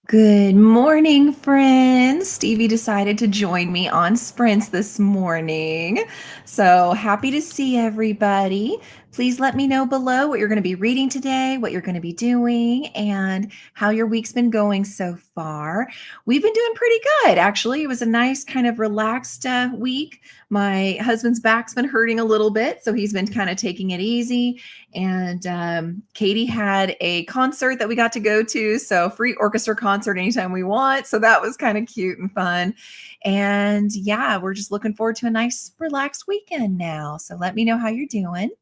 Good morning, friends. Stevie decided to join me on sprints this morning. So happy to see everybody. Please let me know below what you're going to be reading today, what you're going to be doing, and how your week's been going so far. We've been doing pretty good, actually. It was a nice, kind of relaxed week. My husband's back's been hurting a little bit, so he's been kind of taking it easy. And Katie had a concert that we got to go to. So, free orchestra concert anytime we want. So, that was kind of cute and fun. And yeah, we're just looking forward to a nice, relaxed weekend now. So, let me know how you're doing.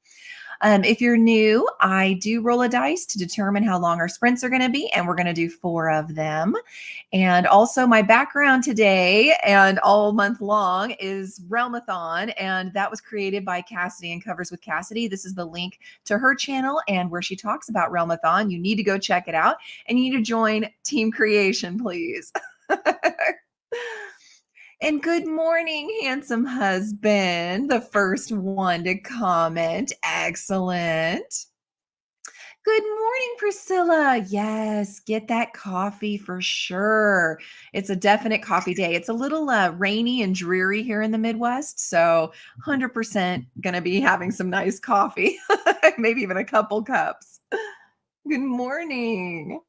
If you're new, I do roll a dice to determine how long our sprints are going to be, and we're going to do 4 of them. And also, my background today and all month long is Realmathon, and that was created by Cassidy and Covers with Cassidy. This is the link to her channel and where she talks about Realmathon. You need to go check it out, and you need to join Team Creation, please. And good morning, handsome husband, the first one to comment. Excellent. Good morning, Priscilla. Yes, get that coffee for sure. It's a definite coffee day. It's a little rainy and dreary here in the Midwest, so 100% going to be having some nice coffee, maybe even a couple cups. Good morning.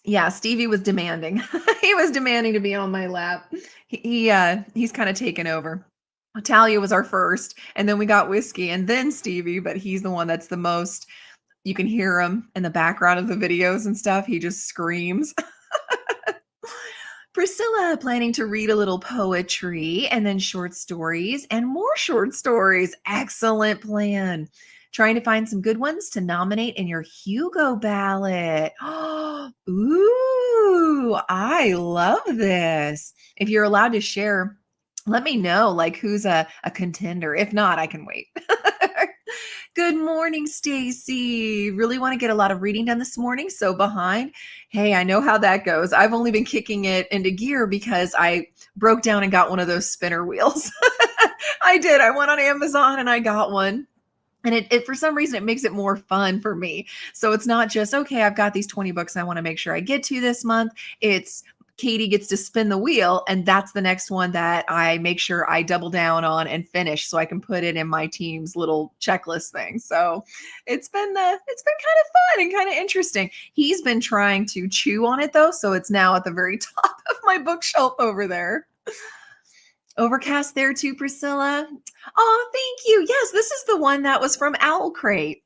Yeah, Stevie was demanding. He was demanding to be on my lap. He's kind of taken over. Talia was our first, and then we got Whiskey, and then Stevie, but he's the one that's the most. You can hear him in the background of the videos and stuff. He just screams. Priscilla planning to read a little poetry and then short stories and more short stories. Excellent plan. Trying to find some good ones to nominate in your Hugo ballot. Ooh, I love this. If you're allowed to share, let me know like who's a contender. If not, I can wait. Good morning, Stacy. Really want to get a lot of reading done this morning. So behind. Hey, I know how that goes. I've only been kicking it into gear because I broke down and got one of those spinner wheels. I did. I went on Amazon and I got one. And it for some reason it makes it more fun for me. So it's not just okay, I've got these 20 books I want to make sure I get to this month. It's Katie gets to spin the wheel, and that's the next one that I make sure I double down on and finish so I can put it in my team's little checklist thing. So it's been kind of fun and kind of interesting. He's been trying to chew on it though, so it's now at the very top of my bookshelf over there. Overcast there too, Priscilla. Oh, thank you. Yes, this is the one that was from Owl Crate.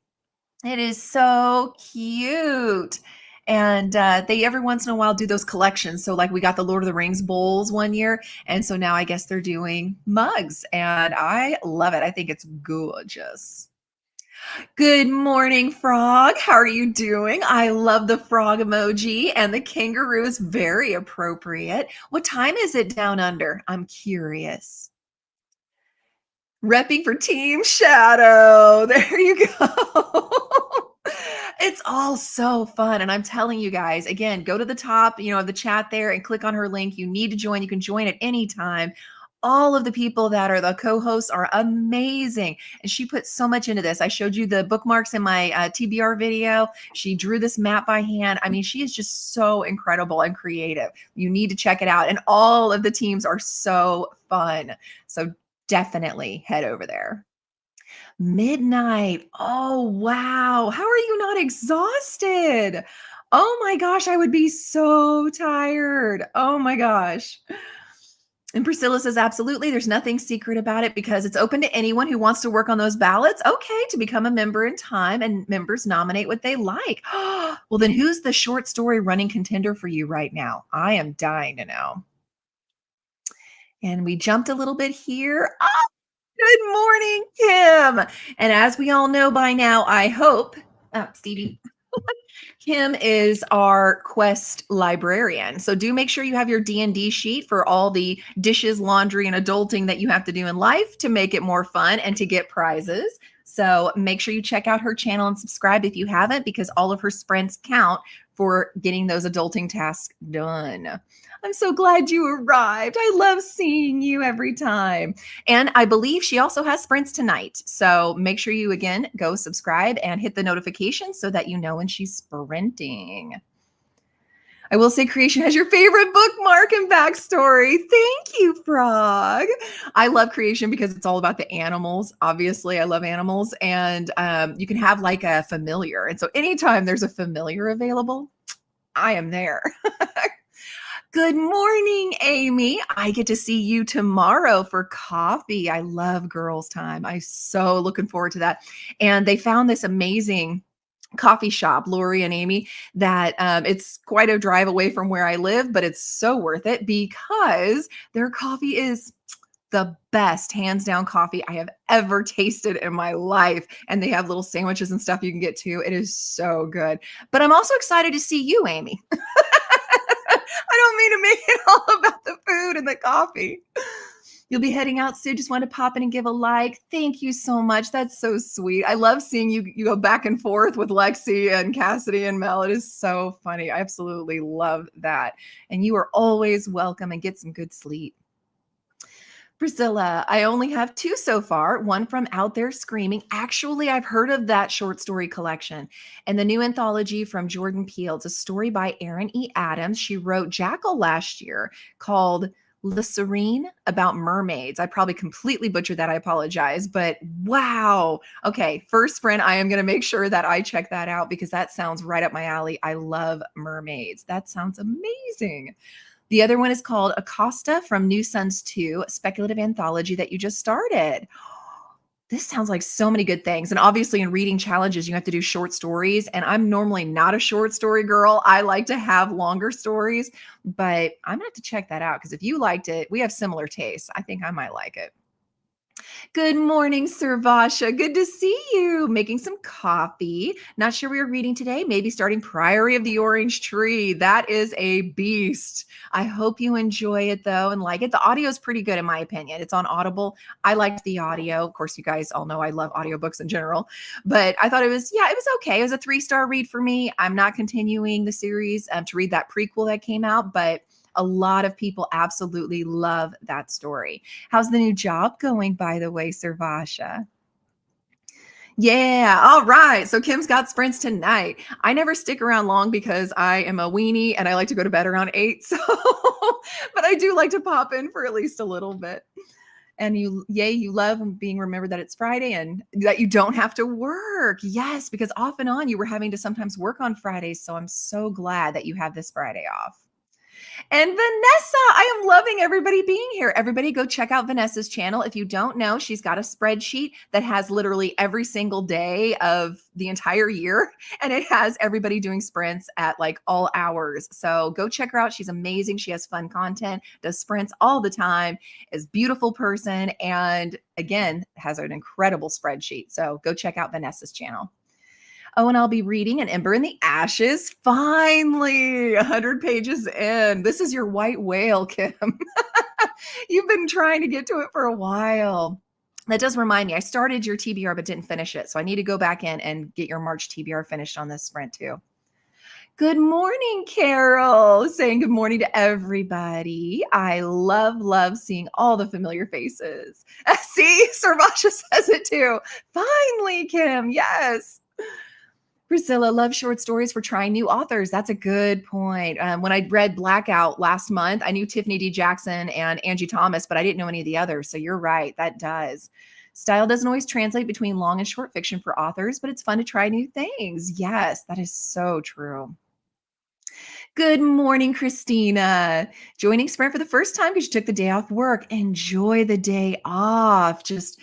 It is so cute. And they every once in a while do those collections. So, like, we got the Lord of the Rings bowls one year. And so now I guess they're doing mugs. And I love it. I think it's gorgeous. Good morning, frog. How are you doing? I love the frog emoji, and the kangaroo is very appropriate. What time is it down under? I'm curious. Repping for Team Shadow. There you go. It's all so fun. And I'm telling you guys, again, go to the top, of the chat there and click on her link. You need to join. You can join at any time. All of the people that are the co-hosts are amazing. And she put so much into this. I showed you the bookmarks in my TBR video. She drew this map by hand. I mean, she is just so incredible and creative. You need to check it out. And all of the teams are so fun. So definitely head over there. Midnight. Oh, wow. How are you not exhausted? Oh my gosh, I would be so tired. Oh my gosh. And Priscilla says, absolutely. There's nothing secret about it because it's open to anyone who wants to work on those ballots. Okay, to become a member in time, and members nominate what they like. Well, then who's the short story running contender for you right now? I am dying to know. And we jumped a little bit here. Good morning, Kim. And as we all know by now, I hope, Stevie, Kim is our quest librarian. So do make sure you have your D&D sheet for all the dishes, laundry, and adulting that you have to do in life to make it more fun and to get prizes. So make sure you check out her channel and subscribe if you haven't, because all of her sprints count for getting those adulting tasks done. I'm so glad you arrived. I love seeing you every time. And I believe she also has sprints tonight. So make sure you again go subscribe and hit the notification so that you know when she's sprinting. I will say creation has your favorite bookmark and backstory. Thank you, Frog. I love creation because it's all about the animals. Obviously, I love animals, and you can have like a familiar. And so, anytime there's a familiar available, I am there. Good morning, Amy. I get to see you tomorrow for coffee. I love girls' time. I'm so looking forward to that. And they found this amazing coffee shop, Lori and Amy, that it's quite a drive away from where I live, but it's so worth it because their coffee is the best hands down coffee I have ever tasted in my life. And they have little sandwiches and stuff you can get too. It is so good. But I'm also excited to see you, Amy. I don't mean to make it all about the food and the coffee. You'll be heading out soon. Just want to pop in and give a like. Thank you so much. That's so sweet. I love seeing you go back and forth with Lexi and Cassidy and Mel. It is so funny. I absolutely love that. And you are always welcome, and get some good sleep. Priscilla, I only have two so far, one from Out There Screaming. Actually, I've heard of that short story collection. And the new anthology from Jordan Peele. It's a story by Erin E. Adams. She wrote Jackal last year called Le Serene about mermaids. I probably completely butchered that. I apologize. But wow. Okay, first sprint, I am going to make sure that I check that out because that sounds right up my alley. I love mermaids. That sounds amazing. The other one is called Acosta from New Sons 2, a speculative anthology that you just started. This sounds like so many good things. And obviously, in reading challenges, you have to do short stories. And I'm normally not a short story girl. I like to have longer stories, but I'm going to have to check that out because if you liked it, we have similar tastes. I think I might like it. Good morning, Sir Vasha. Good to see you. Making some coffee. Not sure we are reading today. Maybe starting Priory of the Orange Tree. That is a beast. I hope you enjoy it though and like it. The audio is pretty good in my opinion. It's on Audible. I liked the audio. Of course, you guys all know I love audiobooks in general, but I thought it was okay. It was a 3-star read for me. I'm not continuing the series to read that prequel that came out, but a lot of people absolutely love that story. How's the new job going, by the way, Servasha? Yeah. All right. So Kim's got sprints tonight. I never stick around long because I am a weenie and I like to go to bed around 8. So, but I do like to pop in for at least a little bit. And you love being remembered that it's Friday and that you don't have to work. Yes, because off and on you were having to sometimes work on Fridays. So I'm so glad that you have this Friday off. And Vanessa, I am loving everybody being here. Everybody go check out Vanessa's channel. If you don't know, she's got a spreadsheet that has literally every single day of the entire year. And it has everybody doing sprints at like all hours. So go check her out. She's amazing. She has fun content, does sprints all the time, is a beautiful person. And again, has an incredible spreadsheet. So go check out Vanessa's channel. Oh, and I'll be reading An Ember in the Ashes. Finally, 100 pages in. This is your white whale, Kim. You've been trying to get to it for a while. That does remind me, I started your TBR but didn't finish it. So I need to go back in and get your March TBR finished on this sprint too. Good morning, Carol. Saying good morning to everybody. I love seeing all the familiar faces. See, Sarvasha says it too. Finally, Kim. Yes. Priscilla loves short stories for trying new authors. That's a good point. When I read Blackout last month, I knew Tiffany D. Jackson and Angie Thomas, but I didn't know any of the others. So you're right, that does. Style doesn't always translate between long and short fiction for authors, but it's fun to try new things. Yes, that is so true. Good morning, Christina. Joining Sprint for the first time because you took the day off work. Enjoy the day off. Just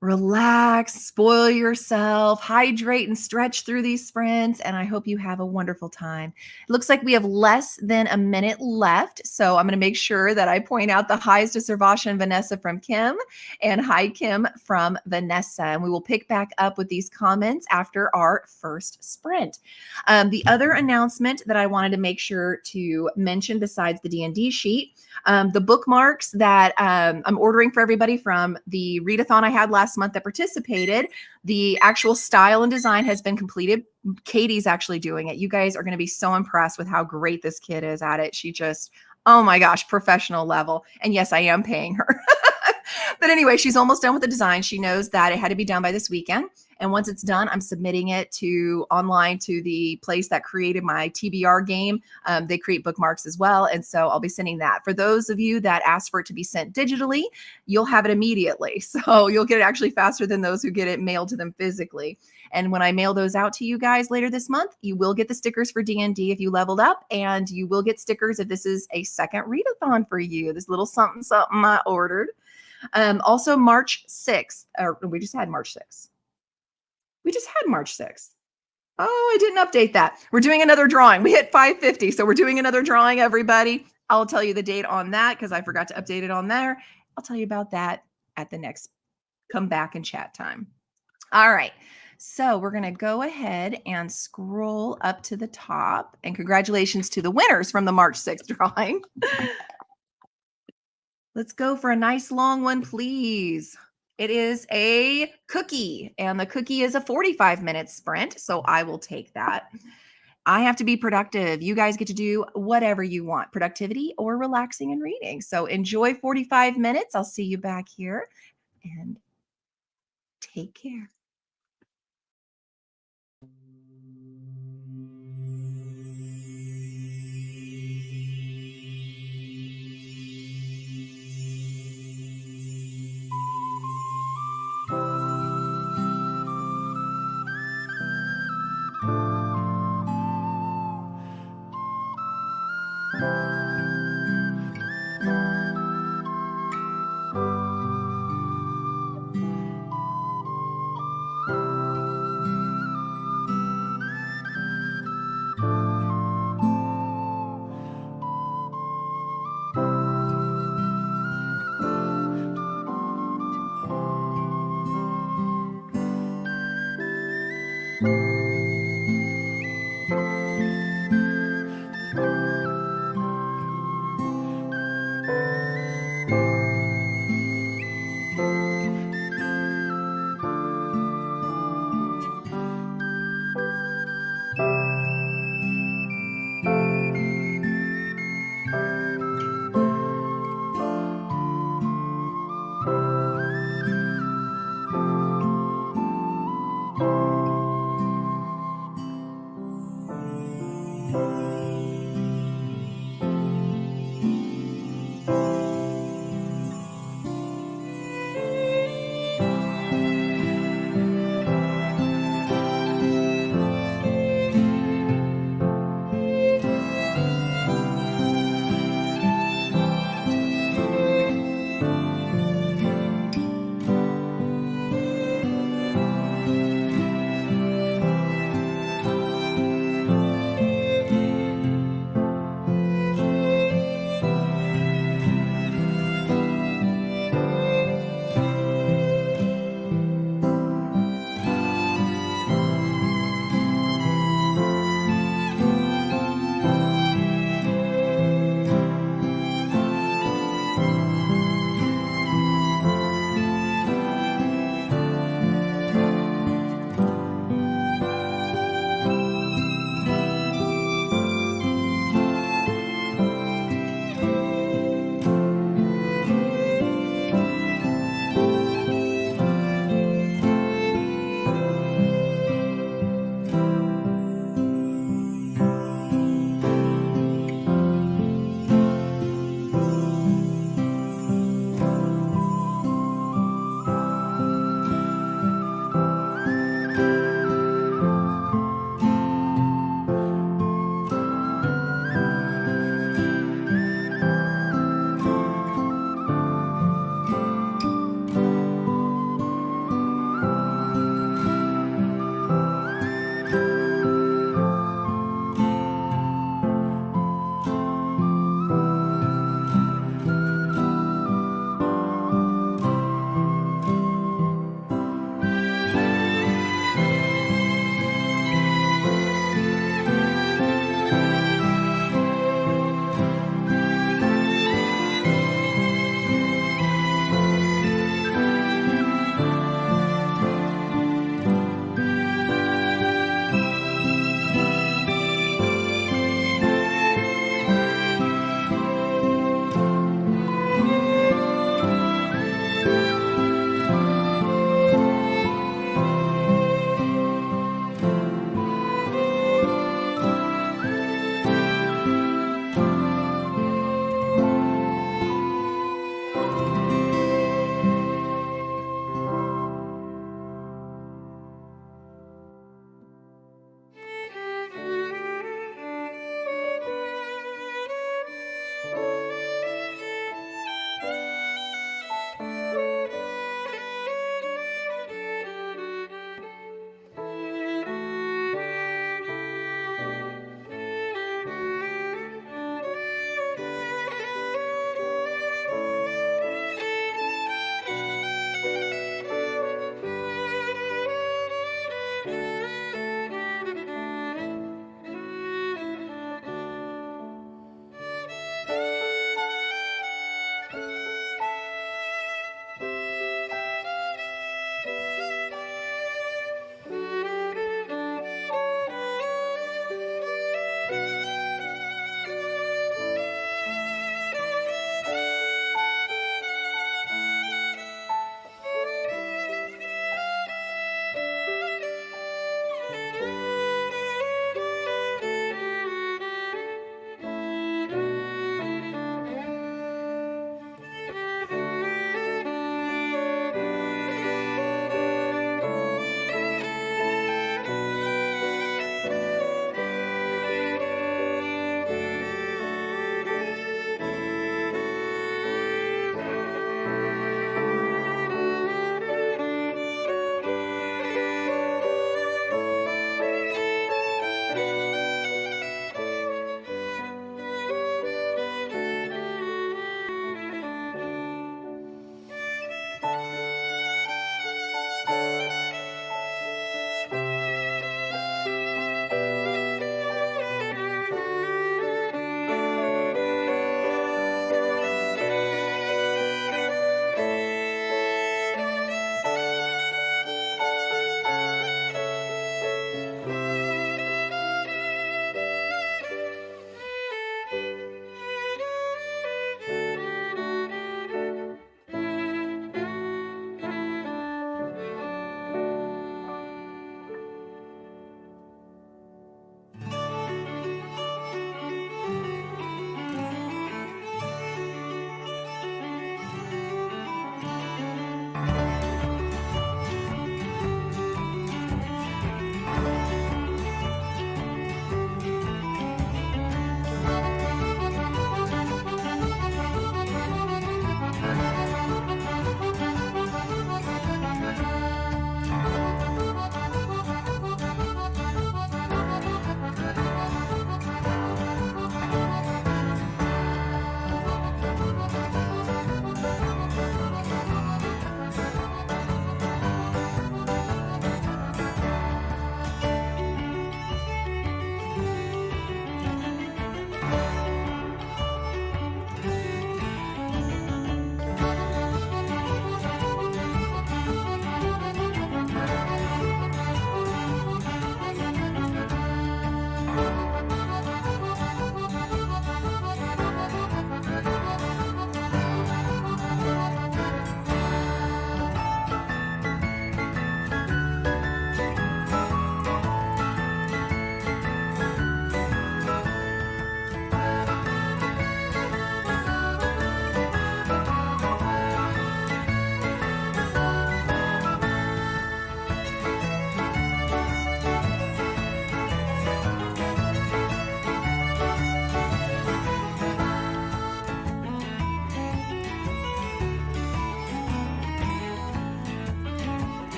relax, spoil yourself, hydrate and stretch through these sprints. And I hope you have a wonderful time. It looks like we have less than a minute left. So I'm going to make sure that I point out the highs to Servasha and Vanessa from Kim and hi, Kim from Vanessa. And we will pick back up with these comments after our first sprint. The other announcement that I wanted to make sure to mention besides the D&D sheet, the bookmarks that I'm ordering for everybody from the readathon I had last month that participated, the actual style and design has been completed. Katie's actually doing it. You guys are going to be so impressed with how great this kid is at it. She just, oh my gosh, professional level. And yes, I am paying her. But anyway, she's almost done with the design. She knows that it had to be done by this weekend. And once it's done, I'm submitting it to online to the place that created my TBR game. They create bookmarks as well. And so I'll be sending that. For those of you that ask for it to be sent digitally, you'll have it immediately. So you'll get it actually faster than those who get it mailed to them physically. And when I mail those out to you guys later this month, you will get the stickers for D&D if you leveled up, and you will get stickers if this is a second readathon for you. This little something something I ordered. Also March 6th, or we just had March 6th. We just had March 6th. Oh, I didn't update that. We're doing another drawing. We hit 550, so we're doing another drawing, everybody. I'll tell you the date on that because I forgot to update it on there. I'll tell you about that at the next come back and chat time. All right. So we're going to go ahead and scroll up to the top. And congratulations to the winners from the March 6th drawing. Let's go for a nice long one, please. It is a cookie, and the cookie is a 45-minute sprint. So I will take that. I have to be productive. You guys get to do whatever you want, productivity or relaxing and reading. So enjoy 45 minutes. I'll see you back here and take care.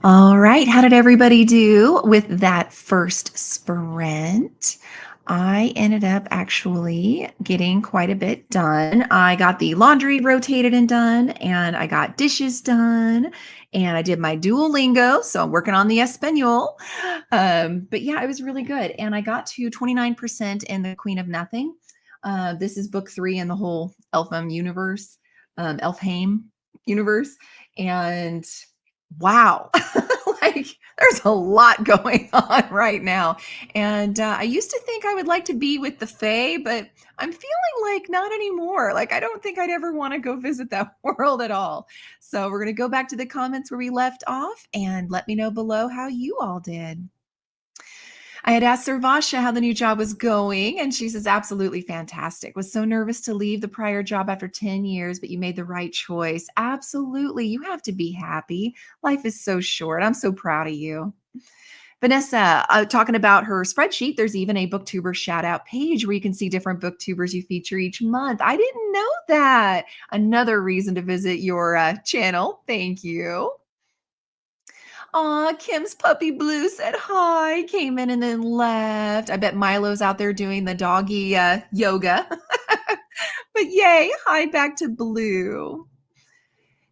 All right. How did everybody do with that first sprint? I ended up actually getting quite a bit done. I got the laundry rotated and done, and I got dishes done, and I did my Duolingo. So I'm working on the Espanol. But yeah, it was really good. And I got to 29% in The Queen of Nothing. This is book three in the whole Elfham universe, Elfhame universe. And wow. Like there's a lot going on right now. And I used to think I would like to be with the Fae, but I'm feeling like not anymore. Like I don't think I'd ever want to go visit that world at all. So we're going to go back to the comments where we left off and let me know below how you all did. I had asked Sarvasha how the new job was going, and she says, absolutely fantastic. Was so nervous to leave the prior job after 10 years, but you made the right choice. Absolutely. You have to be happy. Life is so short. I'm so proud of you. Vanessa, talking about her spreadsheet, there's even a booktuber shout out page where you can see different booktubers you feature each month. I didn't know that. Another reason to visit your channel. Thank you. Aw, Kim's puppy Blue said hi, came in and then left. I bet Milo's out there doing the doggy yoga. But yay, hi back to Blue.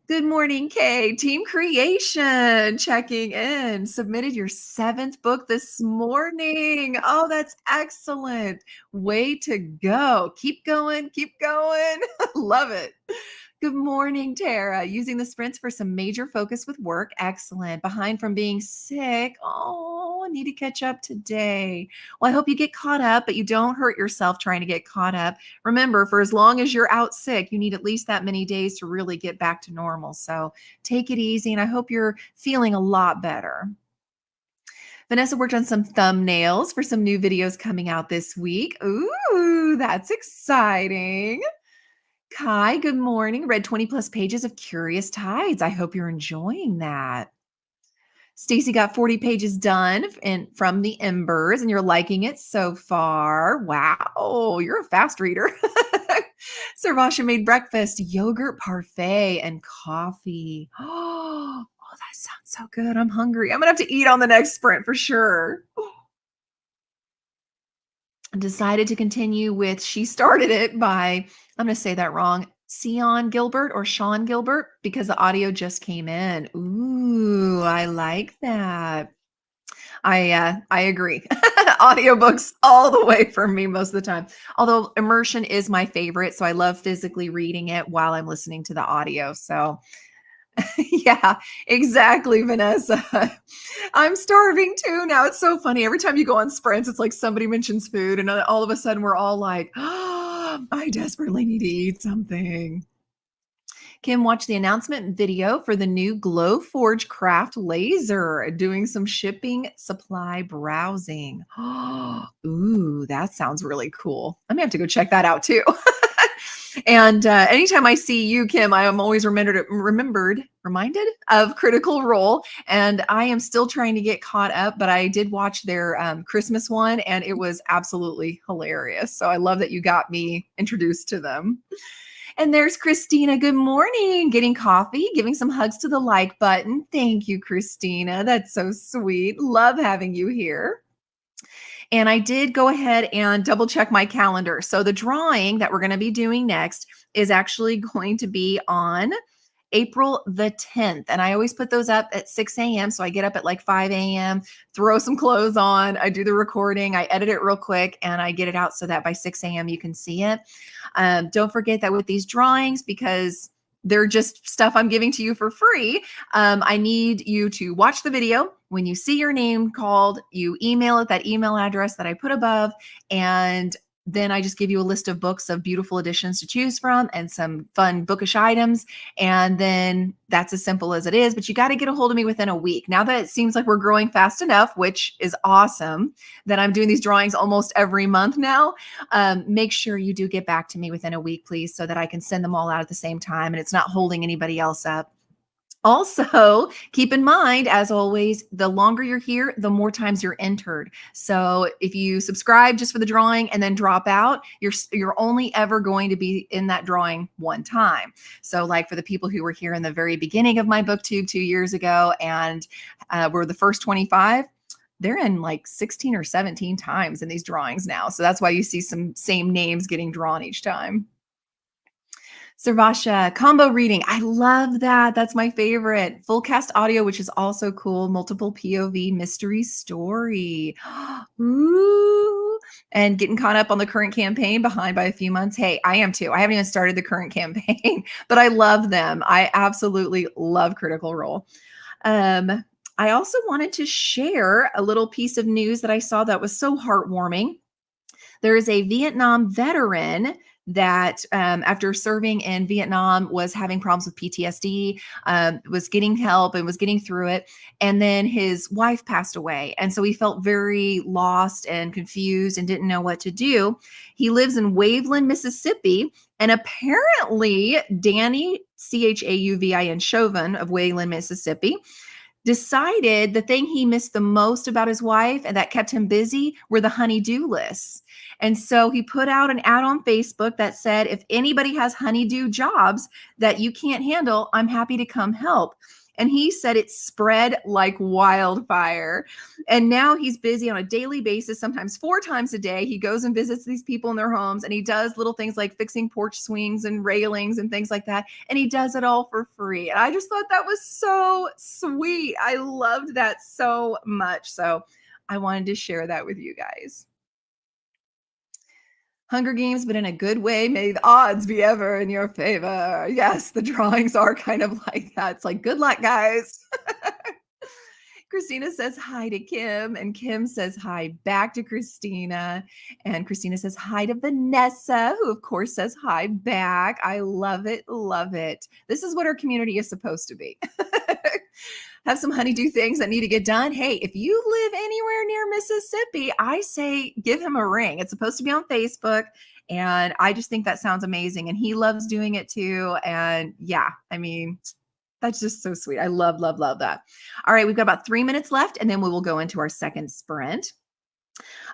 Good morning, Kay. Team Creation checking in. Submitted your seventh book this morning. Oh, that's excellent. Way to go. Keep going. Keep going. Love it. Good morning, Tara. Using the sprints for some major focus with work. Excellent. Behind from being sick. Oh, I need to catch up today. Well, I hope you get caught up, but you don't hurt yourself trying to get caught up. Remember, for as long as you're out sick, you need at least that many days to really get back to normal. So take it easy, and I hope you're feeling a lot better. Vanessa worked on some thumbnails for some new videos coming out this week. Ooh, that's exciting. Kai, good morning. Read 20 plus pages of Curious Tides. I hope you're enjoying that. Stacy got 40 pages done and from the Embers, and you're liking it so far. Wow, you're a fast reader. Sarvasha made breakfast, yogurt parfait, and coffee. Oh, that sounds so good. I'm hungry. I'm gonna have to eat on the next sprint for sure. Decided to continue with She Started It by, I'm going to say that wrong, Sion Gilbert or Sean Gilbert, because the audio just came in. Ooh, I like that. I agree. Audiobooks all the way for me most of the time. Although immersion is my favorite, so I love physically reading it while I'm listening to the audio. So yeah, exactly, Vanessa. I'm starving too now. It's so funny. Every time you go on sprints, it's like somebody mentions food, and all of a sudden we're all like, oh, I desperately need to eat something. Kim watched the announcement video for the new Glowforge Craft laser, doing some shipping supply browsing. Ooh, that sounds really cool. I'm gonna have to go check that out too. And anytime I see you, Kim, I am always reminded of Critical Role. And I am still trying to get caught up, but I did watch their Christmas one and it was absolutely hilarious. So I love that you got me introduced to them. And there's Christina. Good morning. Getting coffee, giving some hugs to the like button. Thank you, Christina. That's so sweet. Love having you here. And I did go ahead and double check my calendar. So the drawing that we're going to be doing next is actually going to be on April the 10th. And I always put those up at 6 a.m. So I get up at like 5 a.m., throw some clothes on, I do the recording, I edit it real quick, and I get it out so that by 6 a.m. you can see it. Don't forget that with these drawings, because they're just stuff I'm giving to you for free. I need you to watch the video. When you see your name called, you email it that email address that I put above, and then I just give you a list of books of beautiful editions to choose from and some fun bookish items. And then that's as simple as it is. But you got to get a hold of me within a week. Now that it seems like we're growing fast enough, which is awesome, that I'm doing these drawings almost every month now, make sure you do get back to me within a week, please, so that I can send them all out at the same time and it's not holding anybody else up. Also, keep in mind, as always, the longer you're here, the more times you're entered. So if you subscribe just for the drawing and then drop out, you're only ever going to be in that drawing one time. So, like for the people who were here in the very beginning of my booktube 2 years ago and were the first 25, they're in like 16 or 17 times in these drawings now. So that's why you see some same names getting drawn each time. Sarvasha, combo reading. I love that. That's my favorite. Full cast audio, which is also cool. Multiple POV mystery story. Ooh. And getting caught up on the current campaign behind by a few months. Hey, I am too. I haven't even started the current campaign, but I love them. I absolutely love Critical Role. Um, I also wanted to share a little piece of news that I saw that was so heartwarming. There is a Vietnam veteran that, after serving in Vietnam, was having problems with PTSD, was getting help and was getting through it. And then his wife passed away. And so he felt very lost and confused and didn't know what to do. He lives in Waveland, Mississippi. And apparently, Danny, Chauvin, Chauvin of Wayland, Mississippi, decided the thing he missed the most about his wife and that kept him busy were the honey-do lists. And so he put out an ad on Facebook that said, if anybody has honeydew jobs that you can't handle, I'm happy to come help. And he said it spread like wildfire. And now he's busy on a daily basis, sometimes 4 times a day. He goes and visits these people in their homes and he does little things like fixing porch swings and railings and things like that. And he does it all for free. And I just thought that was so sweet. I loved that so much. So I wanted to share that with you guys. Hunger Games, but in a good way. May the odds be ever in your favor. Yes, the drawings are kind of like that. It's like, good luck, guys. Christina says hi to Kim, and Kim says hi back to Christina. And Christina says hi to Vanessa, who, of course, says hi back. I love it. Love it. This is what our community is supposed to be. Have some honeydew things that need to get done. Hey, if you live anywhere near Mississippi, I say give him a ring. It's supposed to be on Facebook. And I just think that sounds amazing. And he loves doing it too. And yeah, I mean, that's just so sweet. I love, love, love that. All right, we've got about 3 minutes left, and then we will go into our second sprint.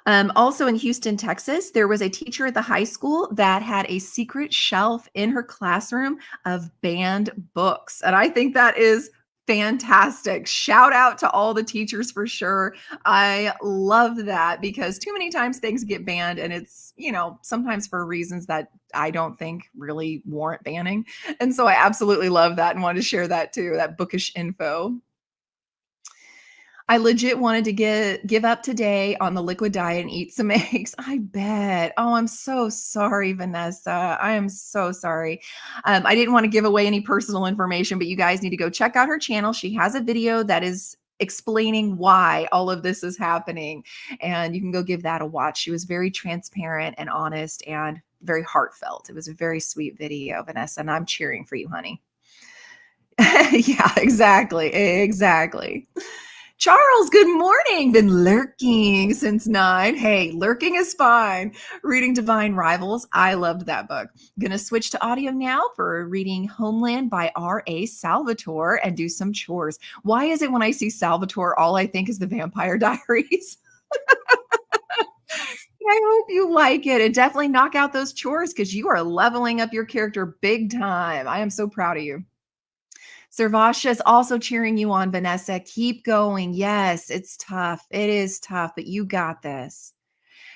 Also in Houston, Texas, there was a teacher at the high school that had a secret shelf in her classroom of banned books. And I think that is fantastic. Shout out to all the teachers for sure. I love that because too many times things get banned and it's, sometimes for reasons that I don't think really warrant banning. And so I absolutely love that and wanted to share that too, that bookish info. I legit wanted to give up today on the liquid diet and eat some eggs. I bet. Oh, I'm so sorry, Vanessa. I am so sorry. I didn't want to give away any personal information, but you guys need to go check out her channel. She has a video that is explaining why all of this is happening, and you can go give that a watch. She was very transparent and honest and very heartfelt. It was a very sweet video, Vanessa, and I'm cheering for you, honey. Yeah, exactly. Exactly. Charles, good morning. Been lurking since 9. Hey, lurking is fine. Reading Divine Rivals. I loved that book. Gonna switch to audio now for reading Homeland by R.A. Salvatore and do some chores. Why is it when I see Salvatore, all I think is the Vampire Diaries? I hope you like it and definitely knock out those chores because you are leveling up your character big time. I am so proud of you. Servasha is also cheering you on, Vanessa. Keep going. Yes, it's tough. It is tough, but you got this.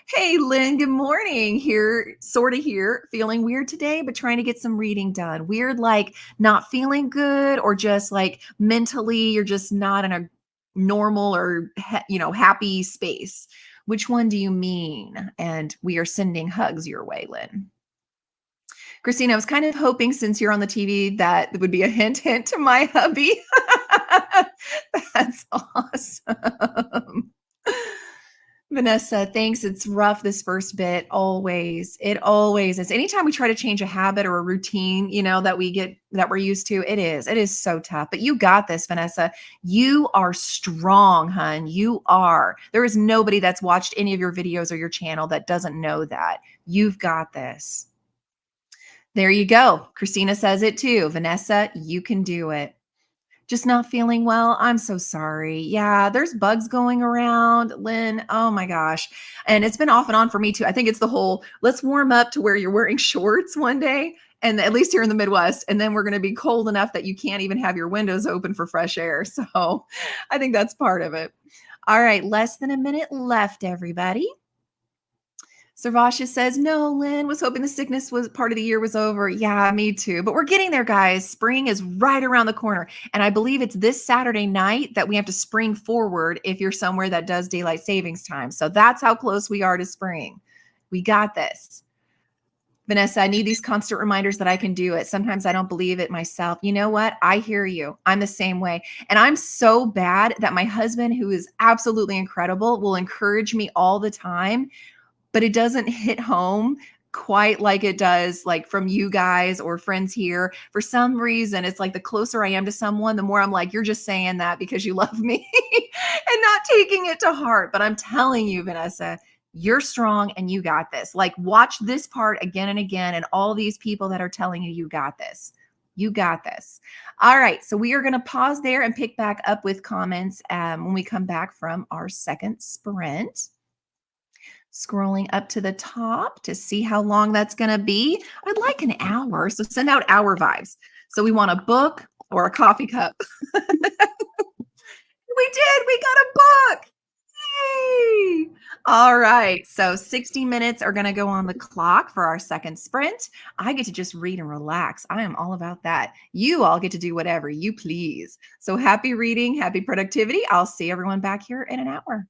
Hey, Lynn, good morning. Here, sort of here, feeling weird today, but trying to get some reading done. Weird, like not feeling good, or just like mentally, you're just not in a normal or, happy space. Which one do you mean? And we are sending hugs your way, Lynn. Christina, I was kind of hoping since you're on the TV that it would be a hint to my hubby. That's awesome. Vanessa, thanks. It's rough this first bit, always. It always is. Anytime we try to change a habit or a routine, that we're used to, it is so tough. But you got this, Vanessa. You are strong, hun. You are. There is nobody that's watched any of your videos or your channel that doesn't know that. You've got this. There you go. Christina says it too. Vanessa, you can do it. Just not feeling well? I'm so sorry. Yeah, there's bugs going around, Lynn. Oh my gosh. And it's been off and on for me too. I think it's the whole let's warm up to where you're wearing shorts one day, and at least here in the Midwest, and then we're going to be cold enough that you can't even have your windows open for fresh air. So I think that's part of it. All right, less than a minute left, everybody. Servatius says, "No, Lynn was hoping the sickness was part of the year was over." Yeah, me too. But we're getting there, guys. Spring is right around the corner. And I believe it's this Saturday night that we have to spring forward if you're somewhere that does daylight savings time. So that's how close we are to spring. We got this. Vanessa, I need these constant reminders that I can do it. Sometimes I don't believe it myself. You know what? I hear you. I'm the same way. And I'm so bad that my husband, who is absolutely incredible, will encourage me all the time, but it doesn't hit home quite like it does like from you guys or friends here. For some reason, it's like the closer I am to someone, the more I'm like, you're just saying that because you love me and not taking it to heart. But I'm telling you, Vanessa, you're strong and you got this. Like, watch this part again and again, and all these people that are telling you, you got this. You got this. All right. So we are going to pause there and pick back up with comments when we come back from our second sprint. Scrolling up to the top to see how long that's going to be. I'd like an hour. So send out hour vibes. So we want a book or a coffee cup. We did. We got a book. Yay. All right. So 60 minutes are going to go on the clock for our second sprint. I get to just read and relax. I am all about that. You all get to do whatever you please. So happy reading, happy productivity. I'll see everyone back here in an hour.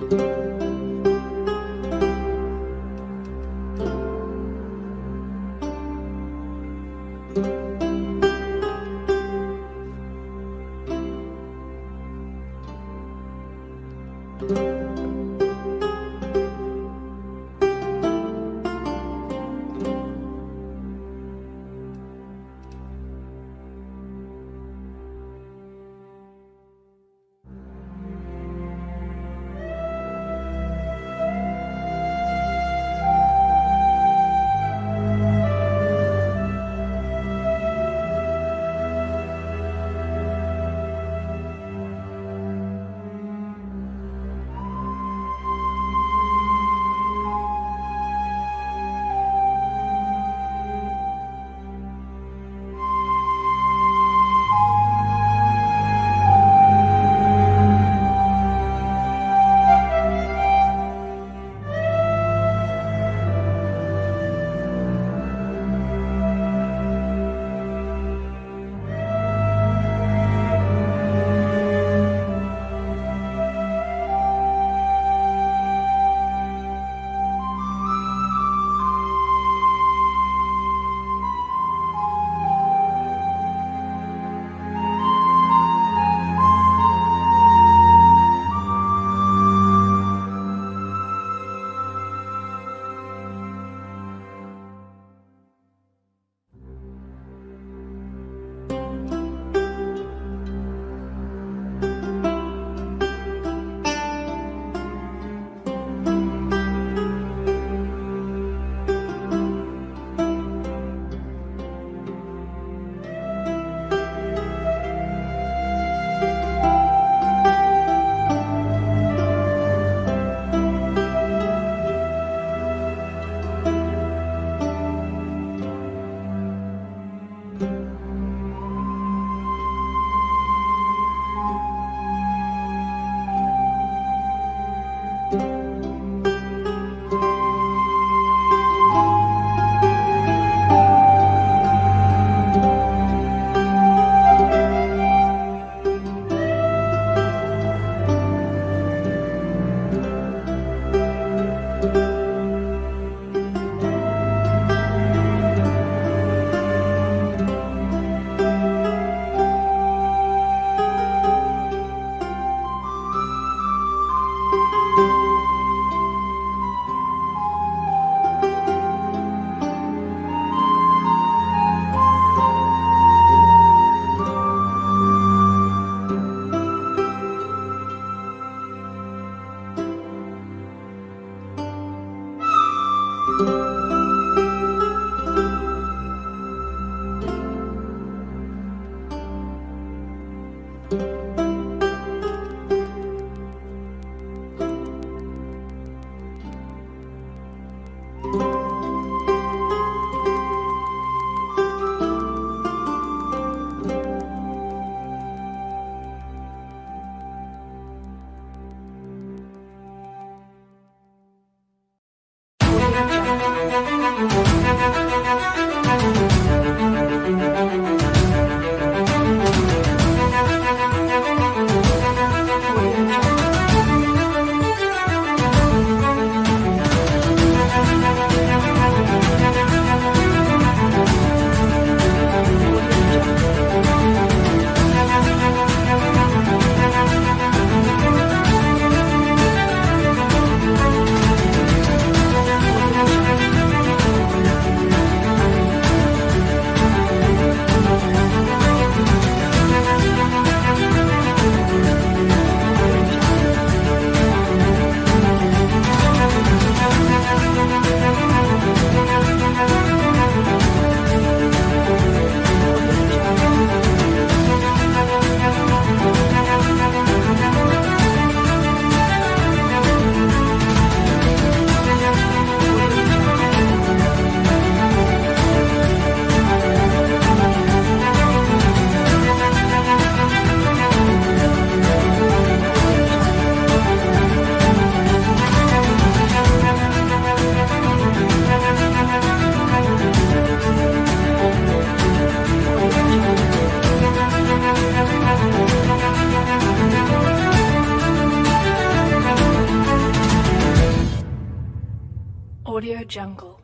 Audio Jungle. Audio Jungle.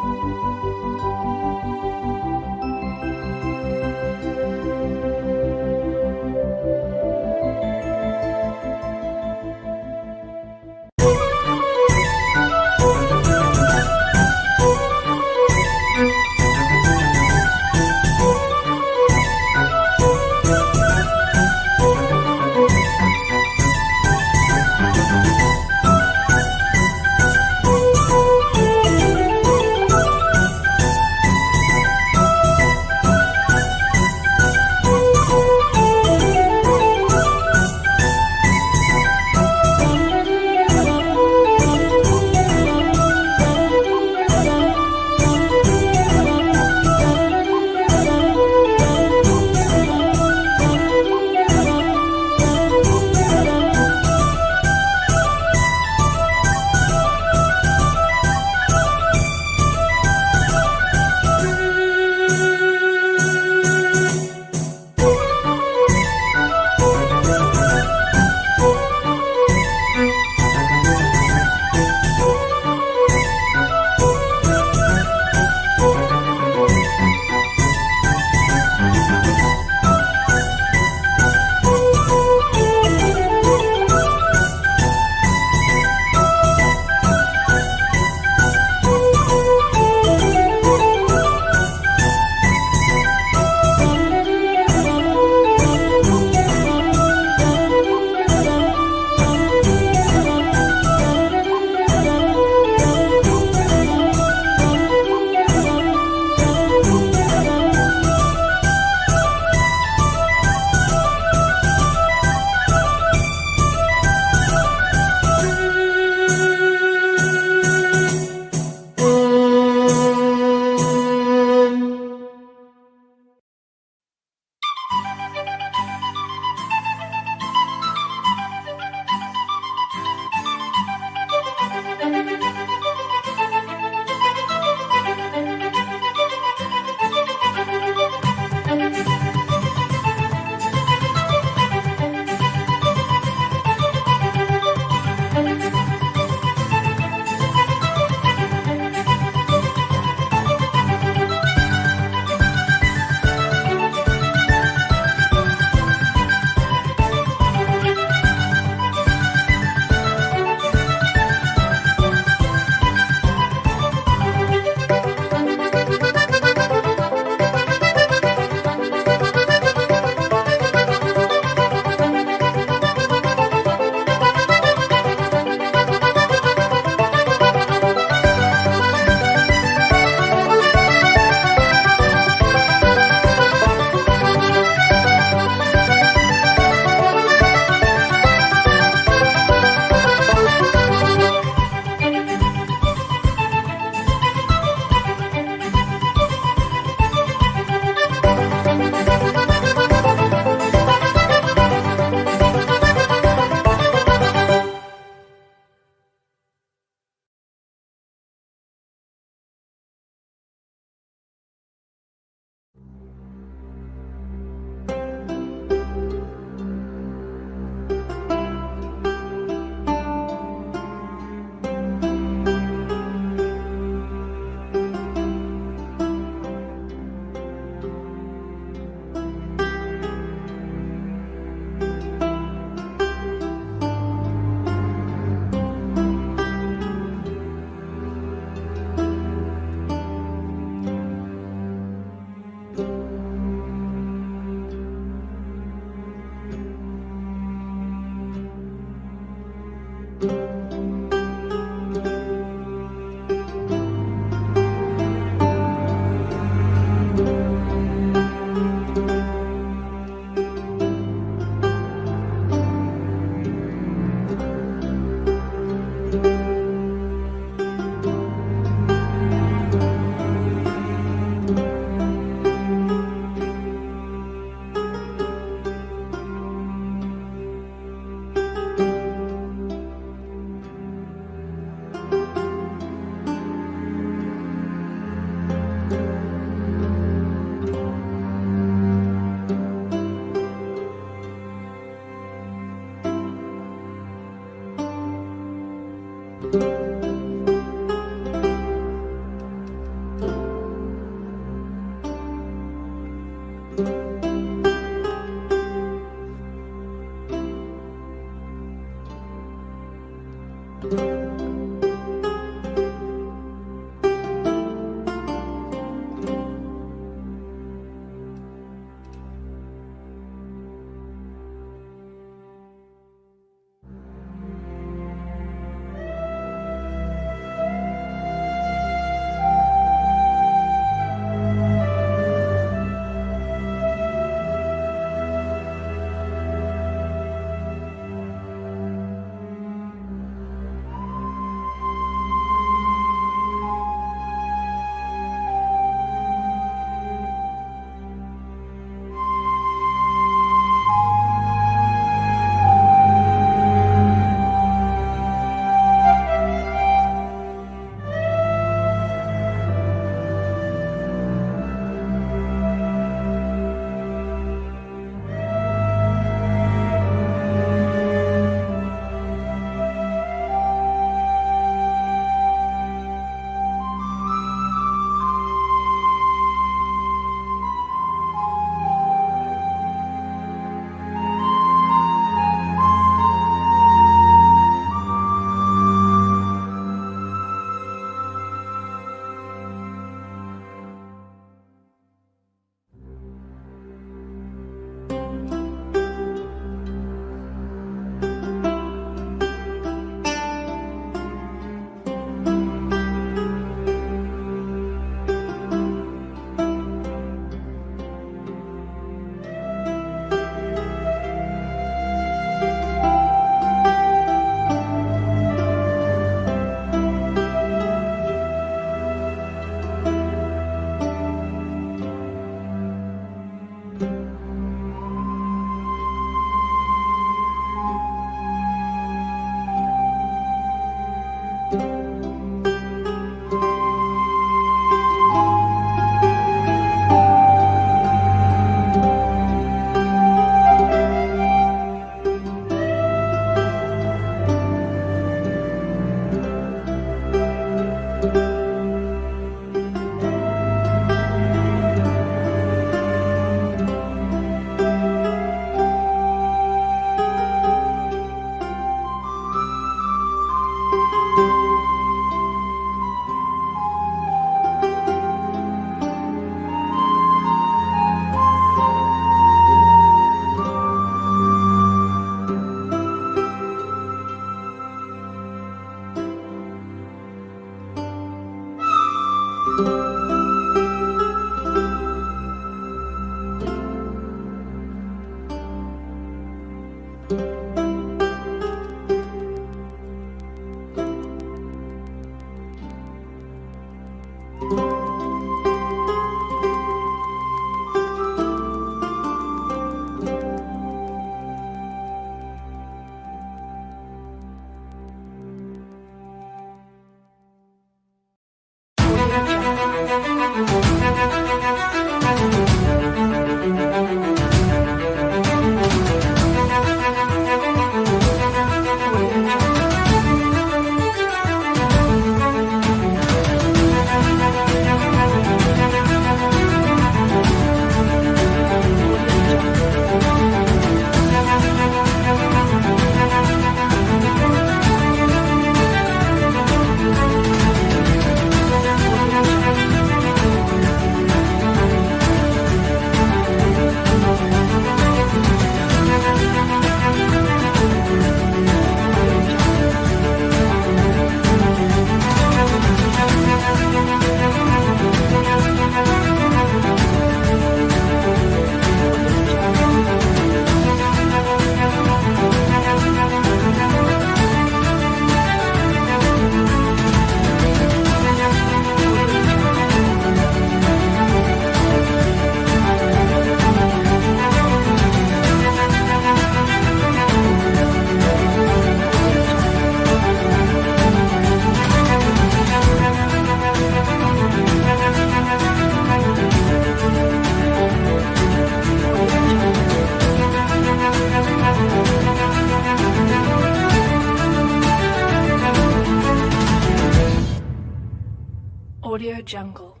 Audio Jungle.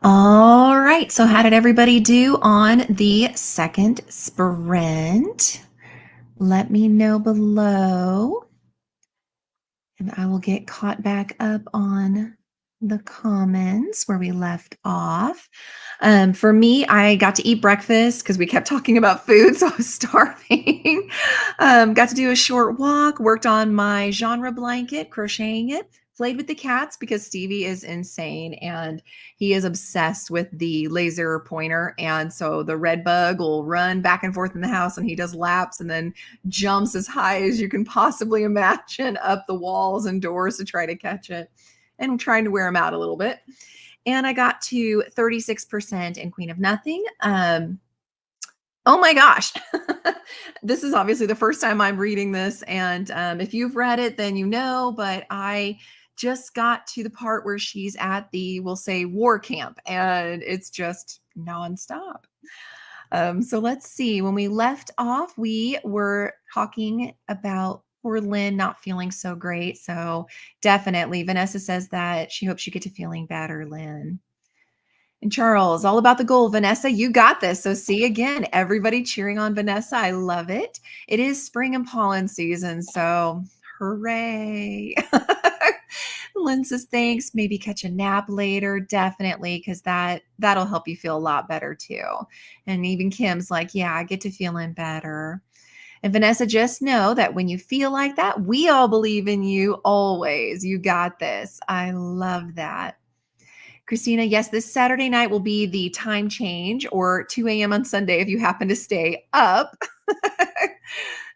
All right. So, how did everybody do on the second sprint? Let me know below, and I will get caught back up on the comments where we left off. For me, I got to eat breakfast because we kept talking about food, so I was starving. Got to do a short walk, worked on my genre blanket, crocheting it, played with the cats because Stevie is insane and he is obsessed with the laser pointer. And so the red bug will run back and forth in the house and he does laps and then jumps as high as you can possibly imagine up the walls and doors to try to catch it. And I'm trying to wear him out a little bit. And I got to 36% in Queen of Nothing. Oh my gosh. This is obviously the first time I'm reading this. And if you've read it, then you know, but I just got to the part where she's at the, we'll say, war camp, and it's just nonstop. So let's see. When we left off, we were talking about poor Lynn not feeling so great. So definitely, Vanessa says that she hopes you get to feeling better, Lynn. And Charles, all about the goal. Vanessa, you got this. So, see again, everybody cheering on Vanessa. I love it. It is spring and pollen season. So, hooray. Lynn says, thanks. Maybe catch a nap later. Definitely, because that'll help you feel a lot better too. And even Kim's like, yeah, I get to feeling better. And Vanessa, just know that when you feel like that, we all believe in you always. You got this. I love that. Christina, yes, this Saturday night will be the time change, or 2 a.m. on Sunday if you happen to stay up.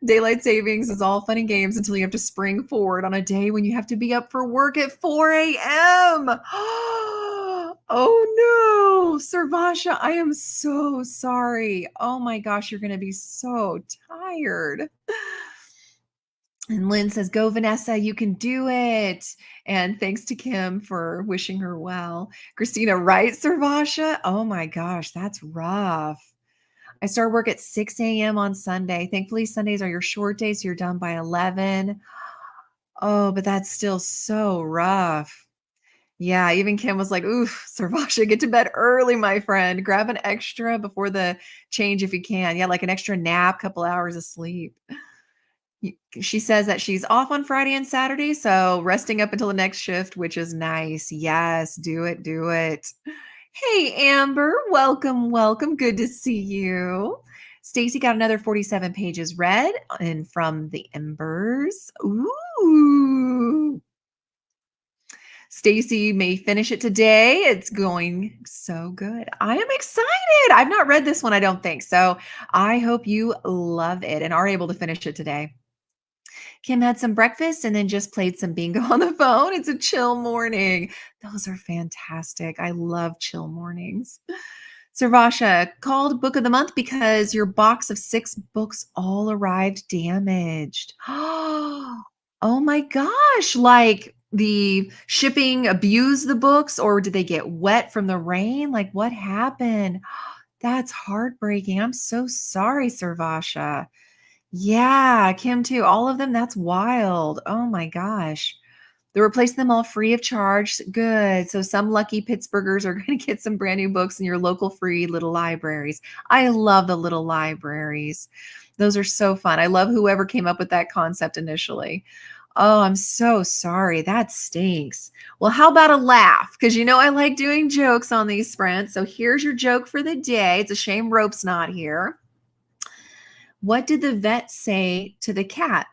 Daylight savings is all fun and games until you have to spring forward on a day when you have to be up for work at 4 a.m. Oh no, Sarvasha, I am so sorry. Oh my gosh, you're going to be so tired. And Lynn says, go, Vanessa, you can do it. And thanks to Kim for wishing her well. Christina, right, Sarvasha? Oh my gosh, that's rough. I start work at 6 a.m. on Sunday. Thankfully, Sundays are your short days, so you're done by 11. Oh, but that's still so rough. Yeah, even Kim was like, oof, Sarvasha, get to bed early, my friend. Grab an extra before the change if you can. Yeah, like an extra nap, couple hours of sleep. She says that she's off on Friday and Saturday, so resting up until the next shift, which is nice. Yes, do it, do it. Hey, Amber, welcome, welcome. Good to see you. Stacy got another 47 pages read and from the Embers. Ooh. Stacy may finish it today. It's going so good. I am excited. I've not read this one, I don't think. So I hope you love it and are able to finish it today. Kim had some breakfast and then just played some bingo on the phone. It's a chill morning. Those are fantastic. I love chill mornings. Sarvasha, called book of the month because your box of 6 books all arrived damaged. Oh my gosh. Like the shipping abused the books, or did they get wet from the rain? Like what happened? That's heartbreaking. I'm so sorry, Sarvasha. Yeah, Kim too. All of them. That's wild. Oh my gosh. They're replacing them all free of charge. Good. So some lucky Pittsburghers are going to get some brand new books in your local free little libraries. I love the little libraries. Those are so fun. I love whoever came up with that concept initially. Oh, I'm so sorry. That stinks. Well, how about a laugh? Because you know I like doing jokes on these sprints. So here's your joke for the day. It's a shame Rope's not here. What did the vet say to the cat?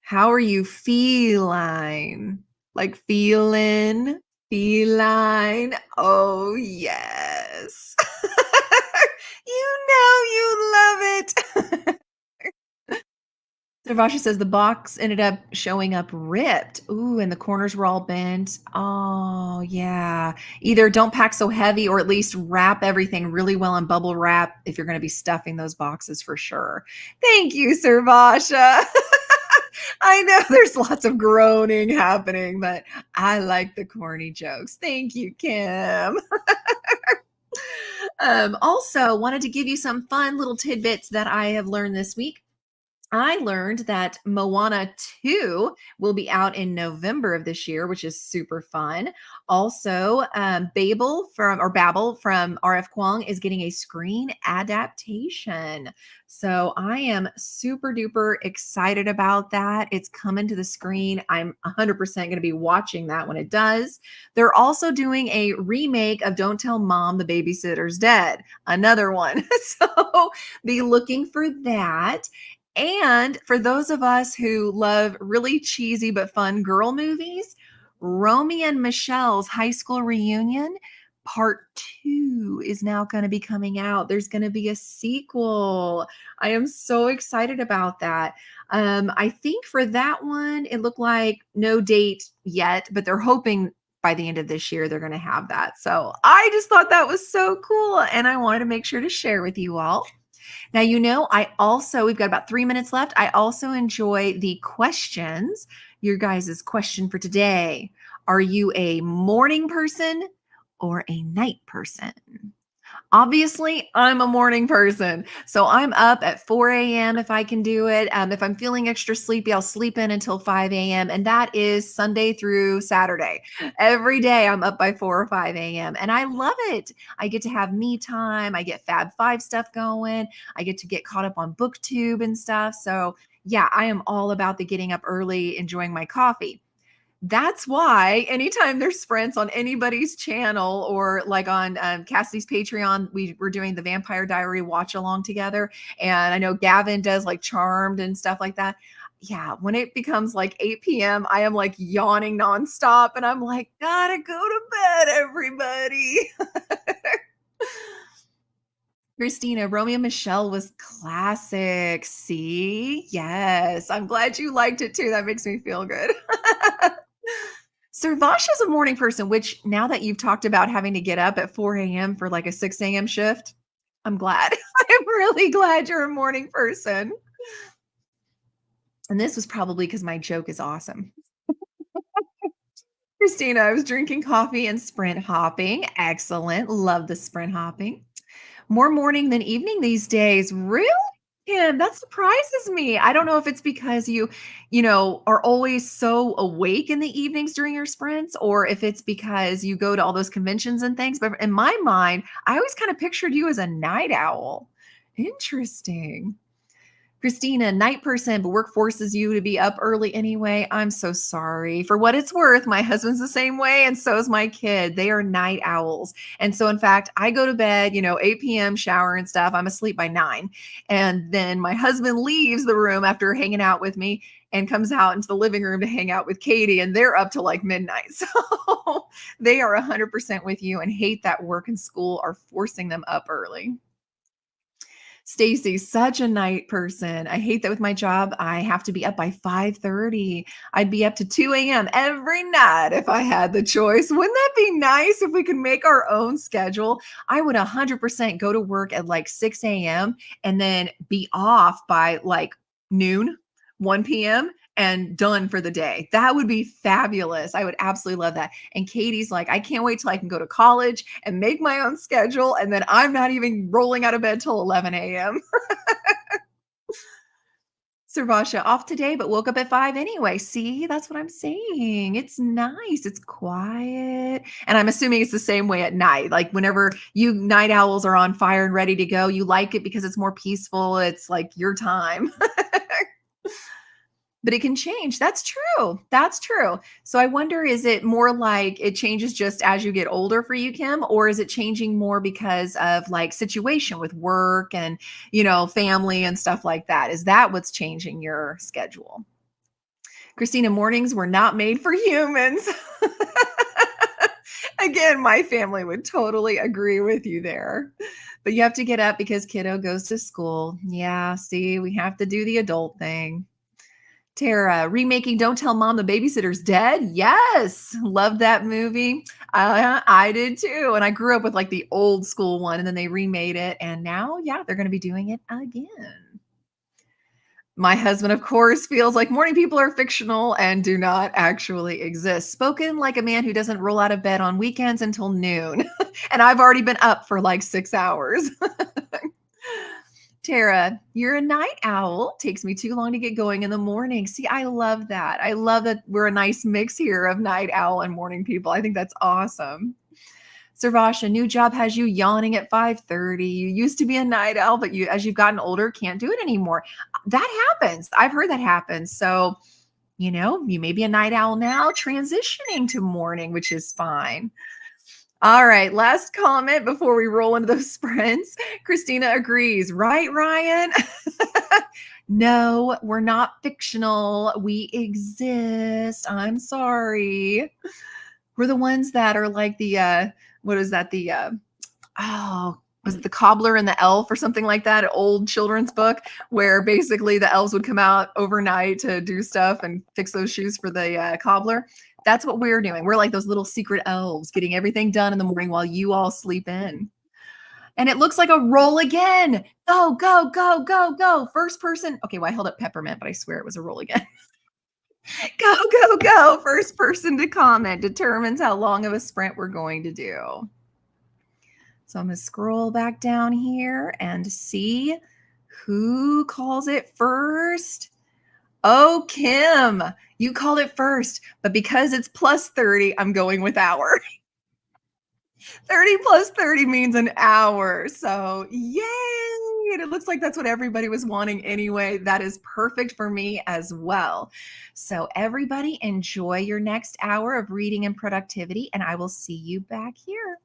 How are you feline? Like feeling, feline. Oh, yes. You know you love it. Sarvasha says the box ended up showing up ripped. Ooh, and the corners were all bent. Oh, yeah. Either don't pack so heavy or at least wrap everything really well in bubble wrap if you're going to be stuffing those boxes for sure. Thank you, Sarvasha. I know there's lots of groaning happening, but I like the corny jokes. Thank you, Kim. Also, wanted to give you some fun little tidbits that I have learned this week. I learned that Moana 2 will be out in November of this year, which is super fun. Also, Babel from RF Kuang is getting a screen adaptation. So I am super duper excited about that. It's coming to the screen. I'm 100% going to be watching that when it does. They're also doing a remake of Don't Tell Mom the Babysitter's Dead, another one. So be looking for that. And for those of us who love really cheesy but fun girl movies, Romy and Michelle's high school reunion part 2 is now going to be coming out. There's going to be a sequel. I am so excited about that. I think for that one, it looked like no date yet, but they're hoping by the end of this year they're going to have that. So I just thought that was so cool. And I wanted to make sure to share with you all. Now, we've got about 3 minutes left. I also enjoy the questions. Your guys' question for today: are you a morning person or a night person? Obviously, I'm a morning person. So I'm up at 4 a.m. if I can do it. If I'm feeling extra sleepy, I'll sleep in until 5 a.m. And that is Sunday through Saturday. Every day I'm up by 4 or 5 a.m. And I love it. I get to have me time. I get Fab Five stuff going. I get to get caught up on BookTube and stuff. So yeah, I am all about the getting up early, enjoying my coffee. That's why anytime there's sprints on anybody's channel or like on Cassidy's Patreon, we're doing the Vampire Diary watch along together. And I know Gavin does like Charmed and stuff like that. Yeah, when it becomes like 8 p.m., I am like yawning nonstop and I'm like, gotta go to bed, everybody. Christina, Romeo and Michelle was classic. See? Yes. I'm glad you liked it too. That makes me feel good. Sarvasha's a morning person, which now that you've talked about having to get up at 4 a.m. for like a 6 a.m. shift, I'm glad. I'm really glad you're a morning person. And this was probably because my joke is awesome. Christina, I was drinking coffee and sprint hopping. Excellent. Love the sprint hopping. More morning than evening these days. Really? Kim, that surprises me. I don't know if it's because you are always so awake in the evenings during your sprints, or if it's because you go to all those conventions and things. But in my mind, I always kind of pictured you as a night owl. Interesting. Christina, night person, but work forces you to be up early anyway. I'm so sorry. For what it's worth, my husband's the same way, and so is my kid. They are night owls. And so, in fact, I go to bed, 8 p.m., shower and stuff. I'm asleep by 9. And then my husband leaves the room after hanging out with me and comes out into the living room to hang out with Katie, and they're up to like midnight. So they are 100% with you and hate that work and school are forcing them up early. Stacy, such a night person. I hate that with my job. I have to be up by 5:30. I'd be up to 2 a.m. every night if I had the choice. Wouldn't that be nice if we could make our own schedule? I would 100% go to work at like 6 a.m. and then be off by like noon, 1 p.m. and done for the day. That would be fabulous. I would absolutely love that. And Katie's like, I can't wait till I can go to college and make my own schedule. And then I'm not even rolling out of bed till 11 a.m. Sarvasha off today, but woke up at 5 anyway. See, that's what I'm saying. It's nice. It's quiet. And I'm assuming it's the same way at night. Like whenever you night owls are on fire and ready to go, you like it because it's more peaceful. It's like your time. But it can change. That's true. That's true. So I wonder, is it more like it changes just as you get older for you, Kim, or is it changing more because of like situation with work and, family and stuff like that? Is that what's changing your schedule? Christina, mornings were not made for humans. Again, my family would totally agree with you there. But you have to get up because kiddo goes to school. Yeah, see, we have to do the adult thing. Tara, remaking Don't Tell Mom the Babysitter's Dead. Yes, love that movie. I did too. And I grew up with like the old school one, and then they remade it. And now, yeah, they're going to be doing it again. My husband, of course, feels like morning people are fictional and do not actually exist. Spoken like a man who doesn't roll out of bed on weekends until noon. And I've already been up for like 6 hours. Tara, you're a night owl. Takes me too long to get going in the morning. See, I love that. I love that we're a nice mix here of night owl and morning people. I think that's awesome. Servash, a new job has you yawning at 5:30. You used to be a night owl, but as you've gotten older, can't do it anymore. That happens. I've heard that happens. So, you may be a night owl now, transitioning to morning, which is fine. All right, last comment before we roll into those sprints. Christina agrees. Right, Ryan? No, we're not fictional. We exist. I'm sorry. We're the ones that are like what is that? Was it The Cobbler and the Elf or something like that? An old children's book where basically the elves would come out overnight to do stuff and fix those shoes for the cobbler. That's what we're doing. We're like those little secret elves getting everything done in the morning while you all sleep in. And it looks like a roll again. Go, go, go, go, go. First person. Okay, well, I held up peppermint, but I swear it was a roll again. Go, go, go. First person to comment determines how long of a sprint we're going to do. So I'm going to scroll back down here and see who calls it first. Oh, Kim, you called it first, but because it's plus 30, I'm going with hour. 30 plus 30 means an hour. So, yay! And it looks like that's what everybody was wanting anyway. That is perfect for me as well. So, everybody, enjoy your next hour of reading and productivity, and I will see you back here.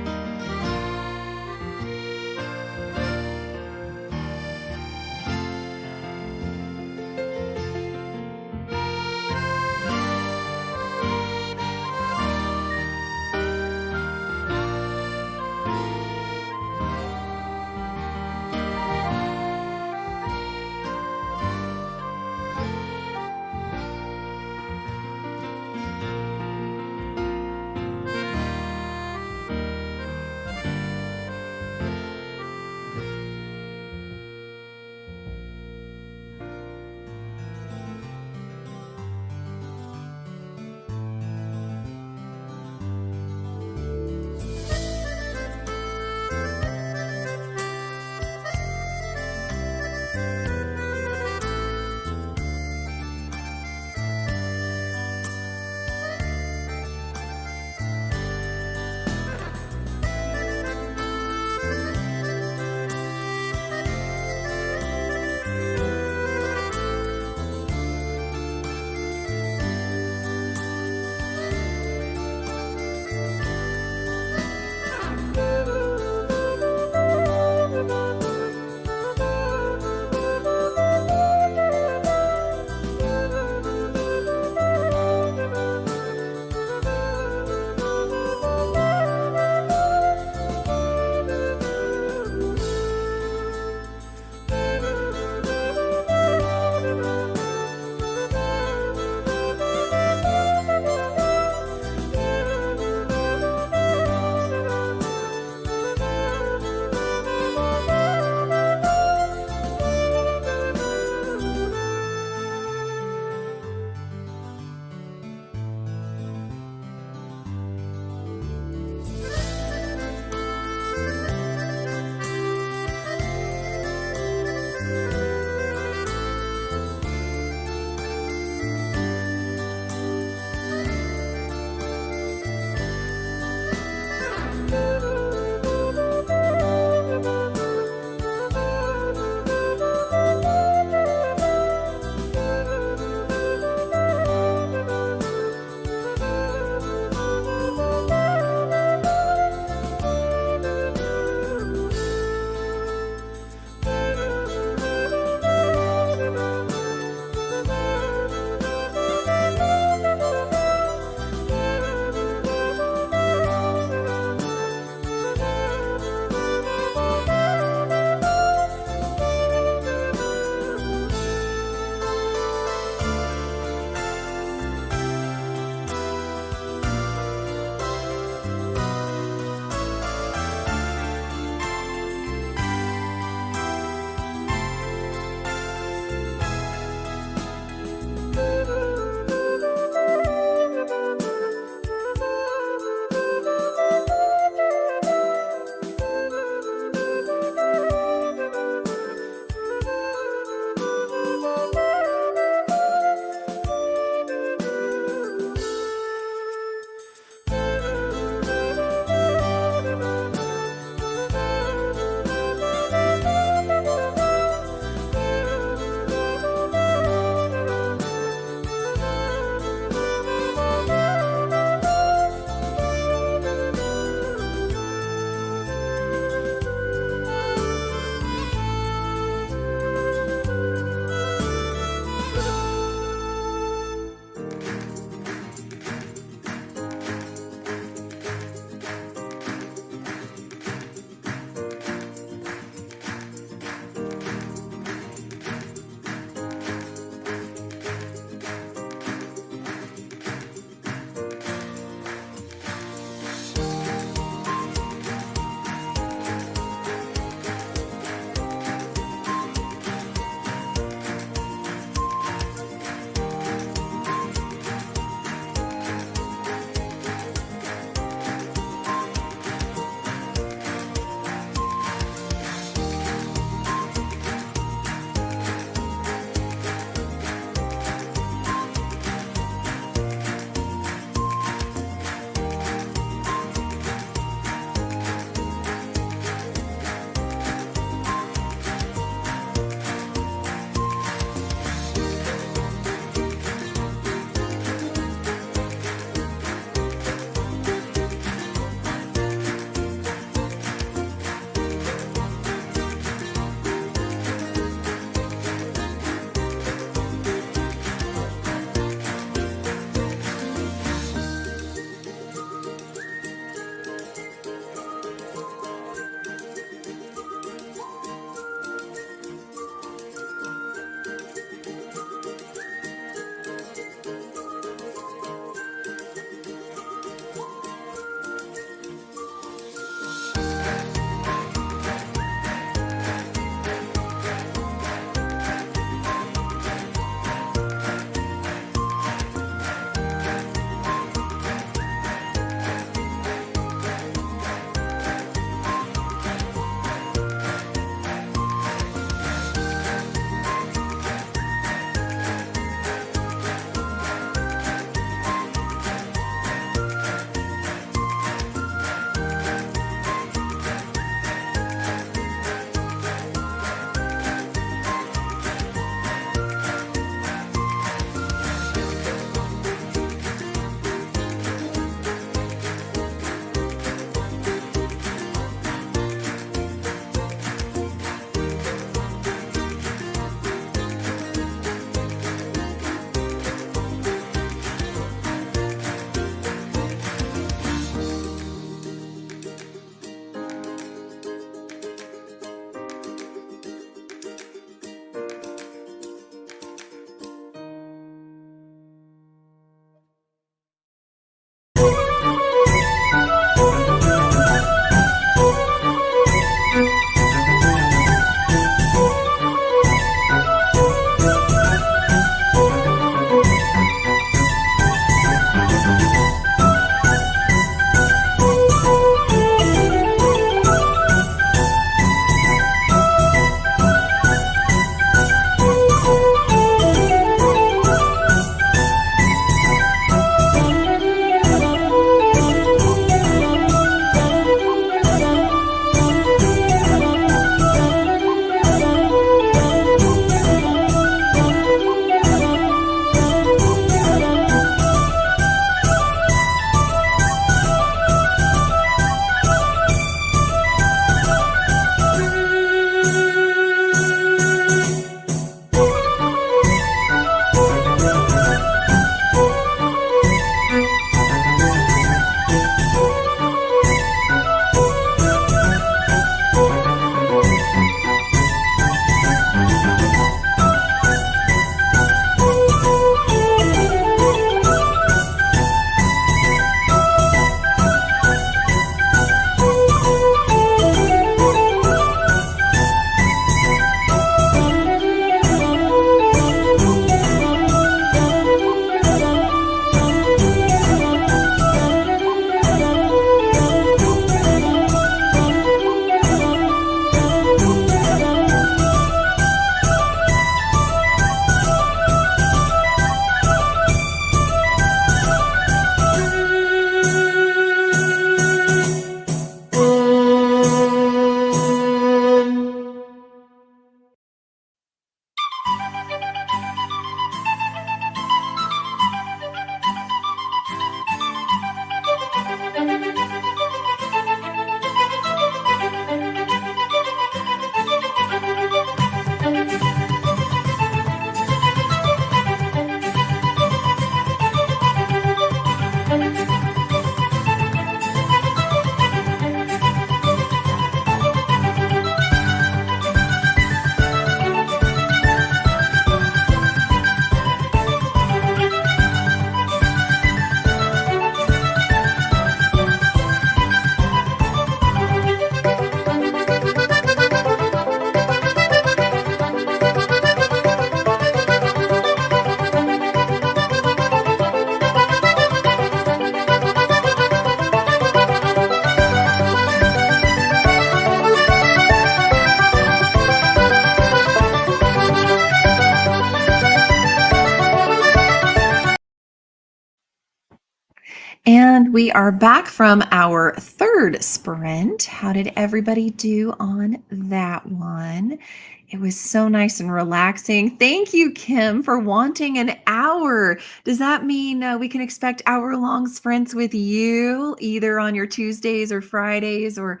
And we are back from our third sprint. How did everybody do on that one? It was so nice and relaxing. Thank you, Kim, for wanting an hour. Does that mean we can expect hour-long sprints with you, either on your Tuesdays or Fridays or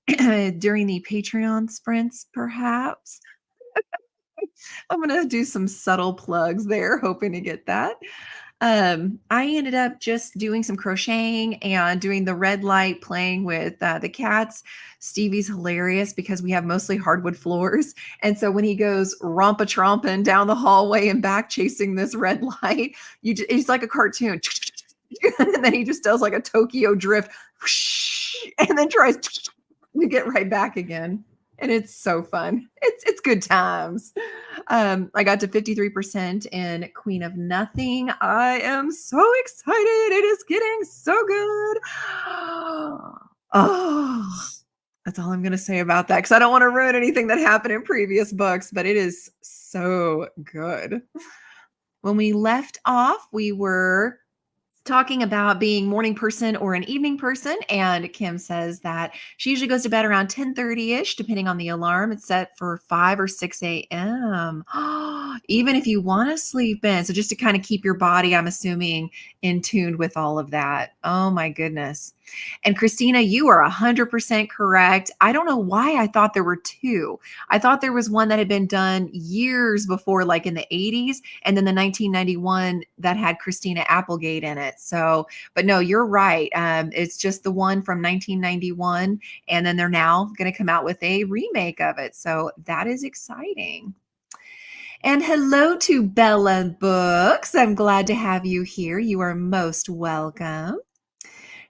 during the Patreon sprints, perhaps? I'm going to do some subtle plugs there, hoping to get that. I ended up just doing some crocheting and doing the red light, playing with the cats. Stevie's hilarious because we have mostly hardwood floors. And so when he goes rompa tromping down the hallway and back chasing this red light, he's like a cartoon. And then he just does like a Tokyo drift and then tries to get right back again. And it's so fun. It's good times. I got to 53% in Queen of Nothing. I am so excited. It is getting so good. Oh, that's all I'm going to say about that because I don't want to ruin anything that happened in previous books, but it is so good. When we left off, we were talking about being morning person or an evening person, and Kim says that she usually goes to bed around 10:30ish, depending on the alarm. It's set for 5 or 6 a.m. Even if you want to sleep in. So just to kind of keep your body, I'm assuming, in tune with all of that. Oh my goodness. And Christina, you are 100% correct. I don't know why I thought there were two. I thought there was one that had been done years before, like in the 80s, and then the 1991 that had Christina Applegate in it. So, but no, you're right. It's just the one from 1991, and then they're now going to come out with a remake of it. So that is exciting. And hello to Bella Books. I'm glad to have you here. You are most welcome.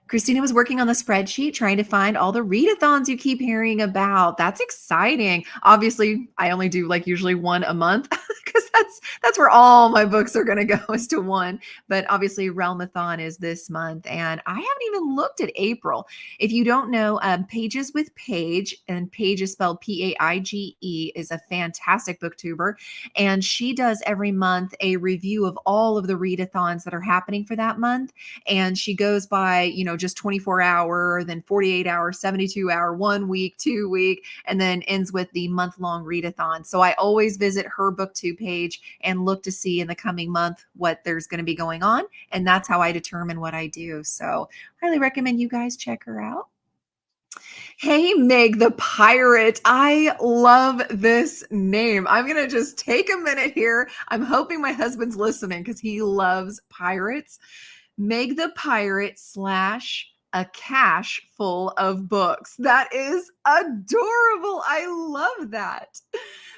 Christina was working on the spreadsheet trying to find all the readathons you keep hearing about. That's exciting. Obviously, I only do like usually one a month because that's where all my books are going to go is to one. But obviously, Realmathon is this month, and I haven't even looked at April. If you don't know, Pages with Paige, and Paige is spelled Paige, is a fantastic booktuber, and she does every month a review of all of the readathons that are happening for that month, and she goes by, just 24-hour, then 48-hour, 72-hour, 1 week, 2 week, and then ends with the month-long readathon. So I always visit her booktube page and look to see in the coming month what there's going to be going on, and that's how I determine what I do. So highly recommend you guys check her out. Hey, Meg the Pirate. I love this name. I'm going to just take a minute here. I'm hoping my husband's listening because he loves pirates. Meg the Pirate slash a cache full of books. That is adorable. I love that.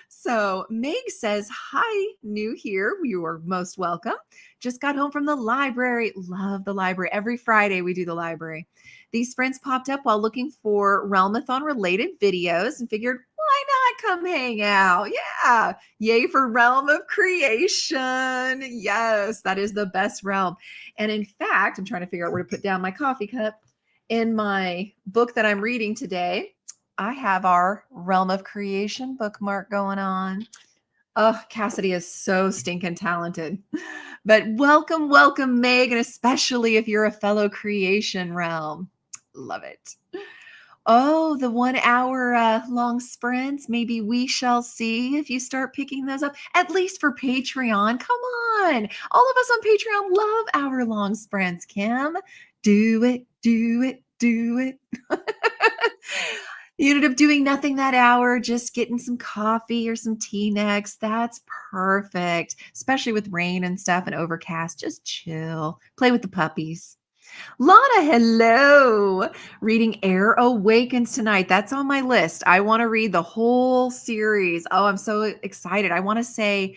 So Meg says, hi, new here. You are most welcome. Just got home from the library. Love the library. Every Friday we do the library. These sprints popped up while looking for Realmathon related videos and figured, why not come hang out? Yeah. Yay for Realm of Creation. Yes, that is the best realm. And in fact, I'm trying to figure out where to put down my coffee cup. In my book that I'm reading today, I have our Realm of Creation bookmark going on. Oh, Cassidy is so stinking talented. But welcome, welcome, Meg, and especially if you're a fellow creation realm. Love it. Oh, the 1 hour long sprints. Maybe we shall see if you start picking those up, at least for Patreon. Come on. All of us on Patreon love hour-long sprints, Kim. Do it, do it, do it. You ended up doing nothing that hour, just getting some coffee or some tea next. That's perfect, especially with rain and stuff and overcast. Just chill, play with the puppies. Lana, hello. Reading Air Awakens tonight. That's on my list. I want to read the whole series. Oh, I'm so excited. I want to say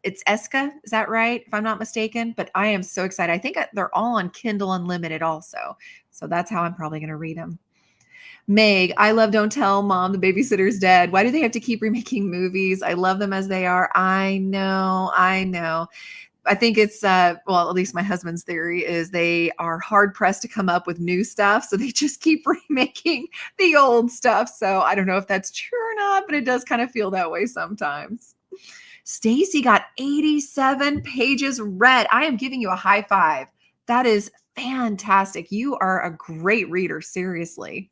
it's Eska. Is that right? If I'm not mistaken, but I am so excited. I think they're all on Kindle Unlimited also. So that's how I'm probably going to read them. Meg, I love Don't Tell Mom, the babysitter's dead. Why do they have to keep remaking movies? I love them as they are. I know, I know. I think it's well, at least my husband's theory is they are hard pressed to come up with new stuff, so they just keep remaking the old stuff. So I don't know if that's true or not, but it does kind of feel that way sometimes. Stacy got 87 pages read. I am giving you a high five. That is Fantastic. You are a great reader, seriously.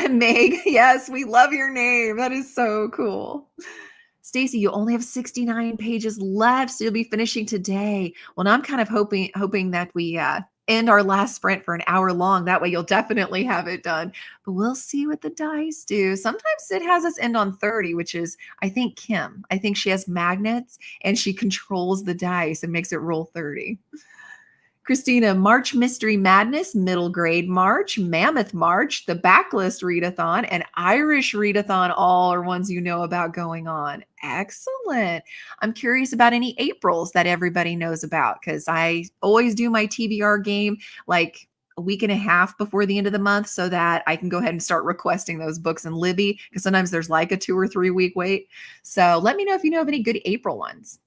Meg, yes, we love your name. That is so cool. Stacy, you only have 69 pages left, so you'll be finishing today. Well, now I'm kind of hoping that we end our last sprint for an hour long. That way you'll definitely have it done. But we'll see what the dice do. Sometimes it has us end on 30, which is, I think, Kim. I think she has magnets and she controls the dice and makes it roll 30. Christina, March Mystery Madness, Middle Grade March, Mammoth March, the Backlist Readathon, and Irish Readathon all are ones you know about going on. Excellent. I'm curious about any Aprils that everybody knows about because I always do my TBR game like a week and a half before the end of the month so that I can go ahead and start requesting those books in Libby because sometimes there's like a 2 or 3 week wait. So let me know if you know of any good April ones.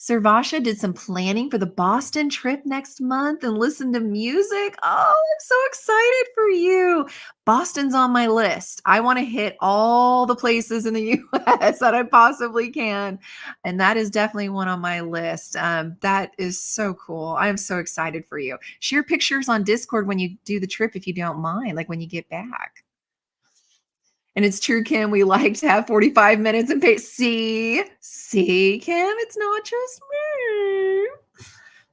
Servasha did some planning for the Boston trip next month and listened to music. Oh, I'm so excited for you. Boston's on my list. I want to hit all the places in the US that I possibly can. And that is definitely one on my list. That is so cool. I am so excited for you. Share pictures on Discord when you do the trip if you don't mind, like when you get back. And it's true, Kim, we like to have 45 minutes and pay. See, Kim, it's not just me.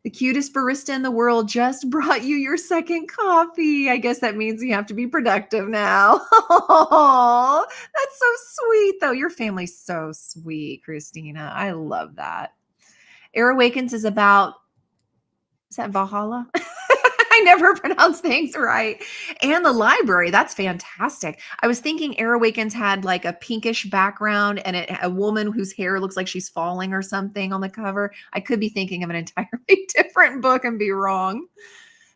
The cutest barista in the world just brought you your second coffee. I guess that means you have to be productive now. Oh, that's so sweet, though. Your family's so sweet, Christina. I love that. Air Awakens is that Valhalla? I never pronounce things right. And the library, that's fantastic. I was thinking Air Awakens had like a pinkish background and a woman whose hair looks like she's falling or something on the cover. I could be thinking of an entirely different book and be wrong.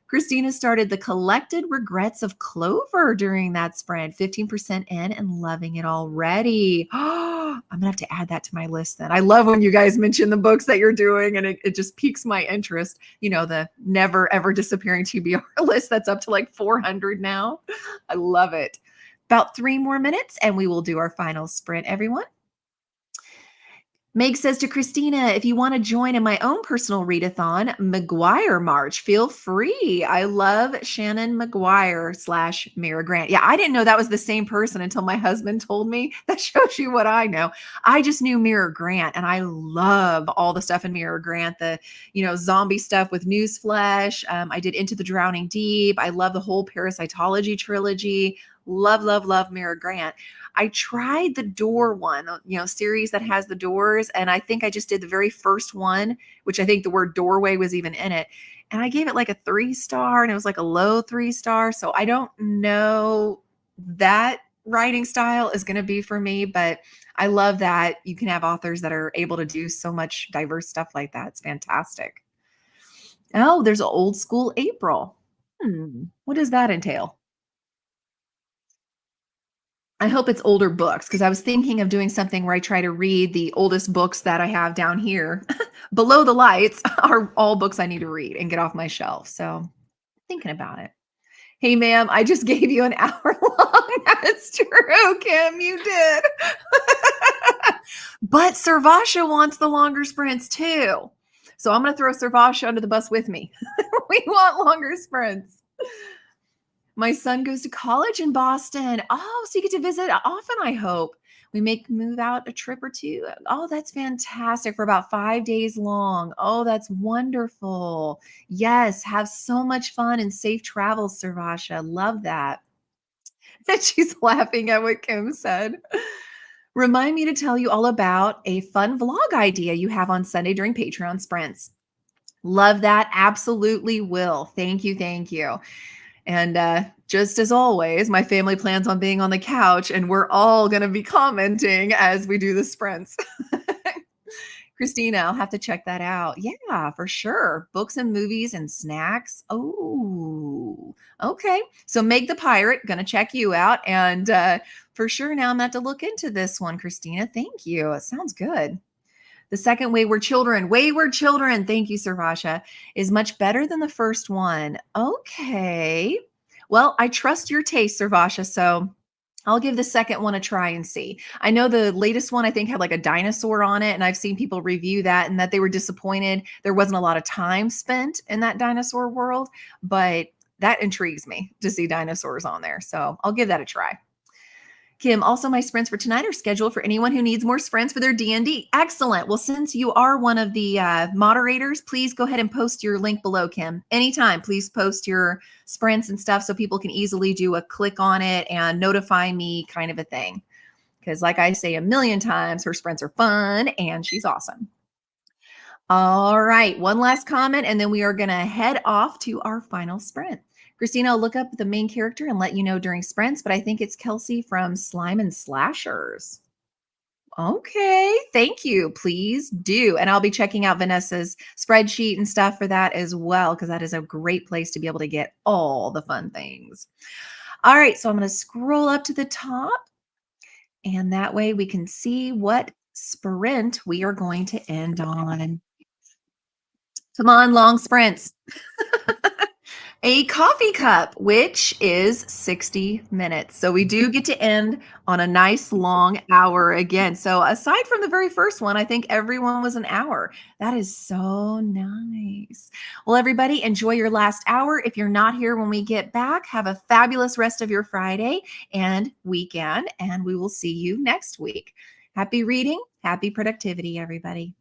Christina started the collected regrets of Clover during that sprint, 15% in and loving it already. I'm gonna have to add that to my list then. I love when you guys mention the books that you're doing and it just piques my interest. You know, the never ever disappearing TBR list that's up to like 400 now. I love it. About 3 more minutes and we will do our final sprint, everyone. Meg says to Christina, if you want to join in my own personal readathon, McGuire March, feel free. I love Shannon McGuire slash Mira Grant. Yeah, I didn't know that was the same person until my husband told me. That shows you what I know. I just knew Mira Grant, and I love all the stuff in Mira Grant, the zombie stuff with Newsflesh. I did Into the Drowning Deep. I love the whole parasitology trilogy. Love, love, love Mira Grant. I tried the door one, series that has the doors. And I think I just did the very first one, which I think the word doorway was even in it. And I gave it like a 3 star and it was like a low 3 star. So I don't know that writing style is going to be for me, but I love that you can have authors that are able to do so much diverse stuff like that. It's fantastic. Oh, there's an old school April. What does that entail? I hope it's older books because I was thinking of doing something where I try to read the oldest books that I have down here. Below the lights are all books I need to read and get off my shelf. So thinking about it. Hey, ma'am, I just gave you an hour long. That's true, Kim. You did. But Servasha wants the longer sprints too. So I'm going to throw Servasha under the bus with me. We want longer sprints. My son goes to college in Boston. Oh, so you get to visit often, I hope. We make move out a trip or two. Oh, that's fantastic for about 5 days long. Oh, that's wonderful. Yes, have so much fun and safe travels, Servasha. Love that. And she's laughing at what Kim said. Remind me to tell you all about a fun vlog idea you have on Sunday during Patreon sprints. Love that. Absolutely will. Thank you. Thank you. And just as always, my family plans on being on the couch, and we're all going to be commenting as we do the sprints. Christina, I'll have to check that out. Yeah, for sure. Books and movies and snacks. Oh, okay. So Meg the Pirate, going to check you out. And for sure, now I'm going to have to look into this one, Christina. Thank you. It sounds good. The second Wayward Children, thank you, Servasha, is much better than the first one. Okay. Well, I trust your taste, Servasha, so I'll give the second one a try and see. I know the latest one I think had like a dinosaur on it, and I've seen people review that and that they were disappointed. There wasn't a lot of time spent in that dinosaur world, but that intrigues me to see dinosaurs on there. So I'll give that a try. Kim, also my sprints for tonight are scheduled for anyone who needs more sprints for their D&D. Excellent. Well, since you are one of the moderators, please go ahead and post your link below, Kim. Anytime, please post your sprints and stuff so people can easily do a click on it and notify me kind of a thing. Because like I say a million times, her sprints are fun and she's awesome. All right, one last comment, and then we are going to head off to our final sprint. Christina, I'll look up the main character and let you know during sprints, but I think it's Kelsey from Slime and Slashers. Okay, thank you. Please do. And I'll be checking out Vanessa's spreadsheet and stuff for that as well, because that is a great place to be able to get all the fun things. All right, so I'm going to scroll up to the top, and that way we can see what sprint we are going to end on. Come on, long sprints. A coffee cup, which is 60 minutes. So we do get to end on a nice long hour again. So aside from the very first one, I think everyone was an hour. That is so nice. Well, everybody, enjoy your last hour. If you're not here when we get back, have a fabulous rest of your Friday and weekend, and we will see you next week. Happy reading, happy productivity, everybody.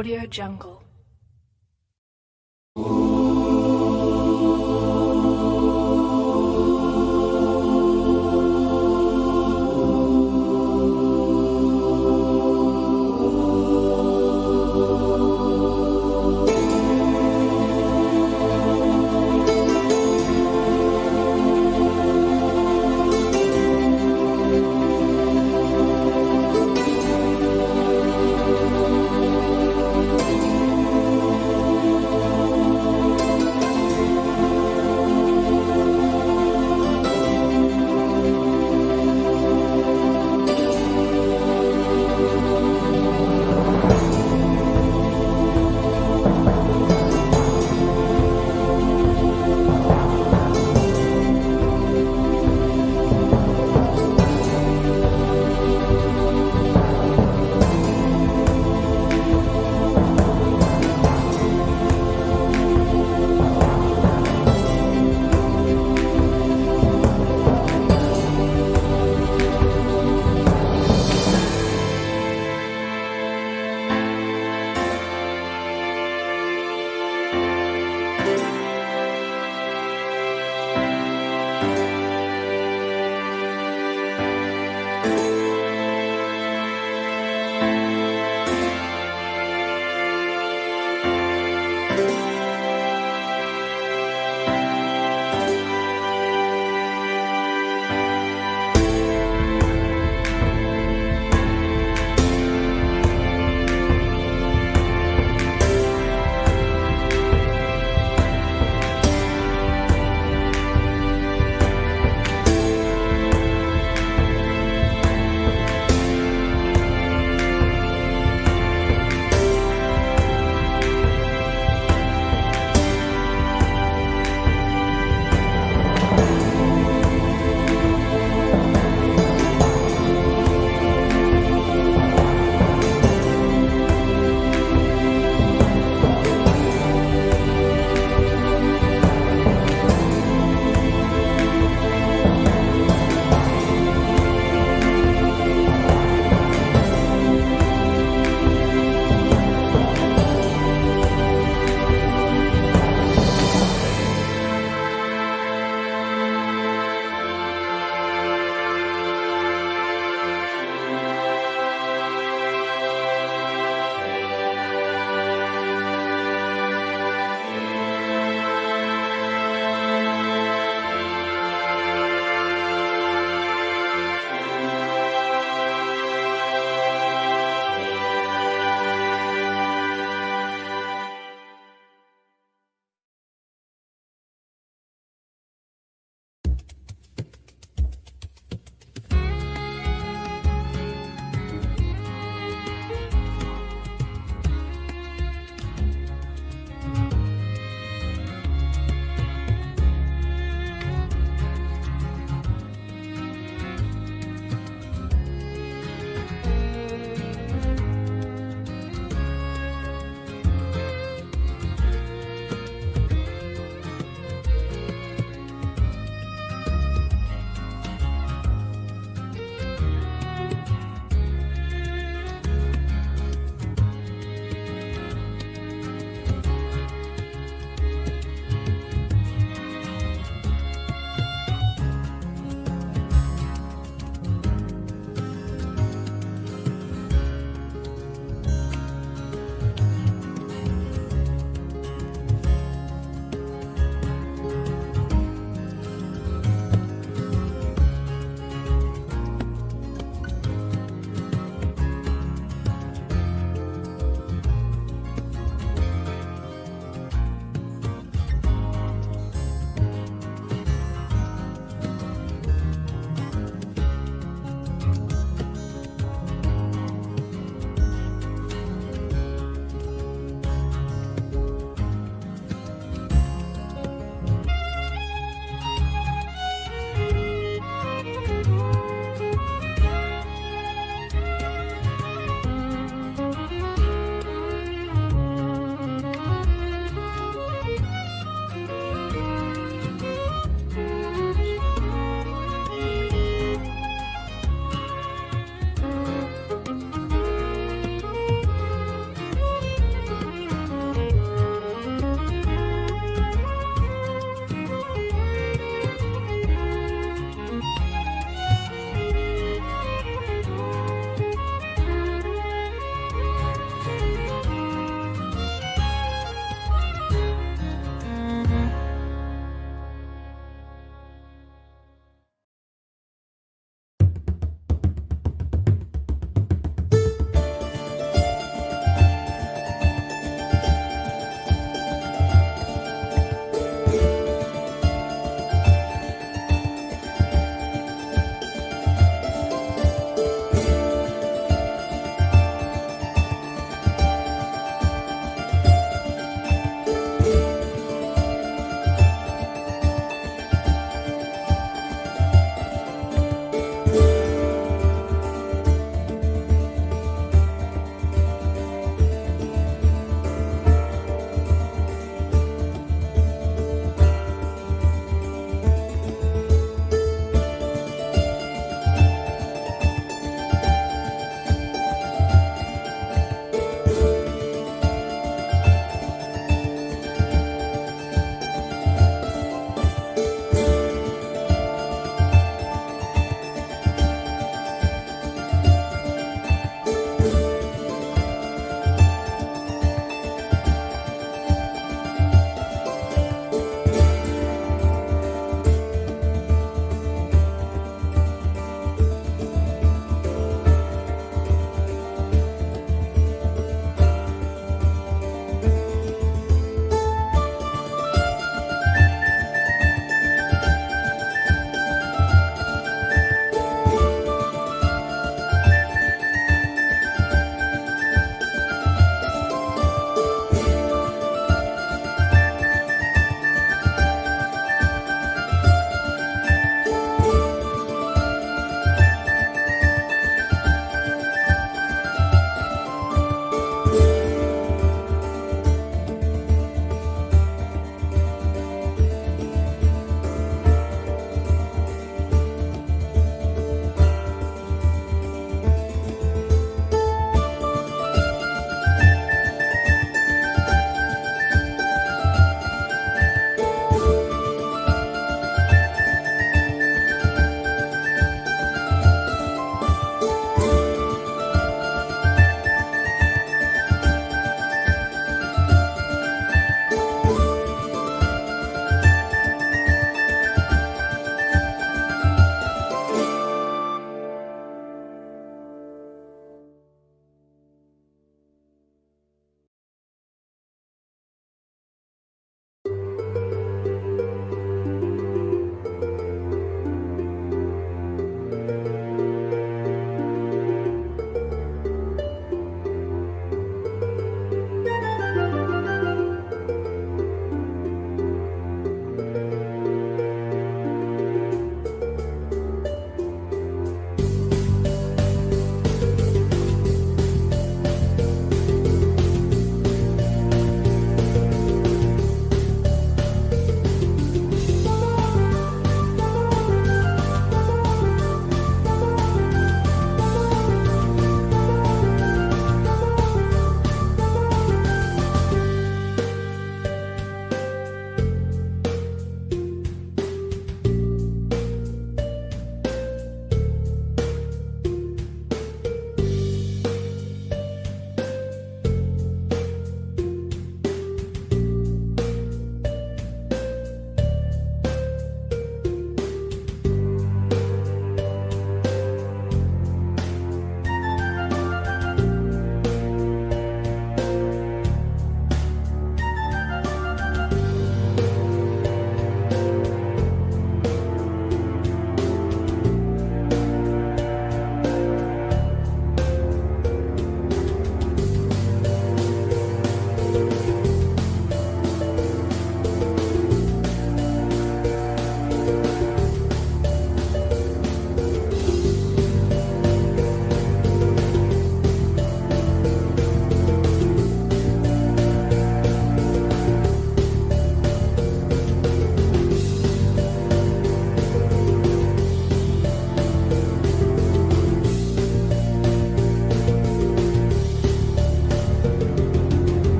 Audio Jungle.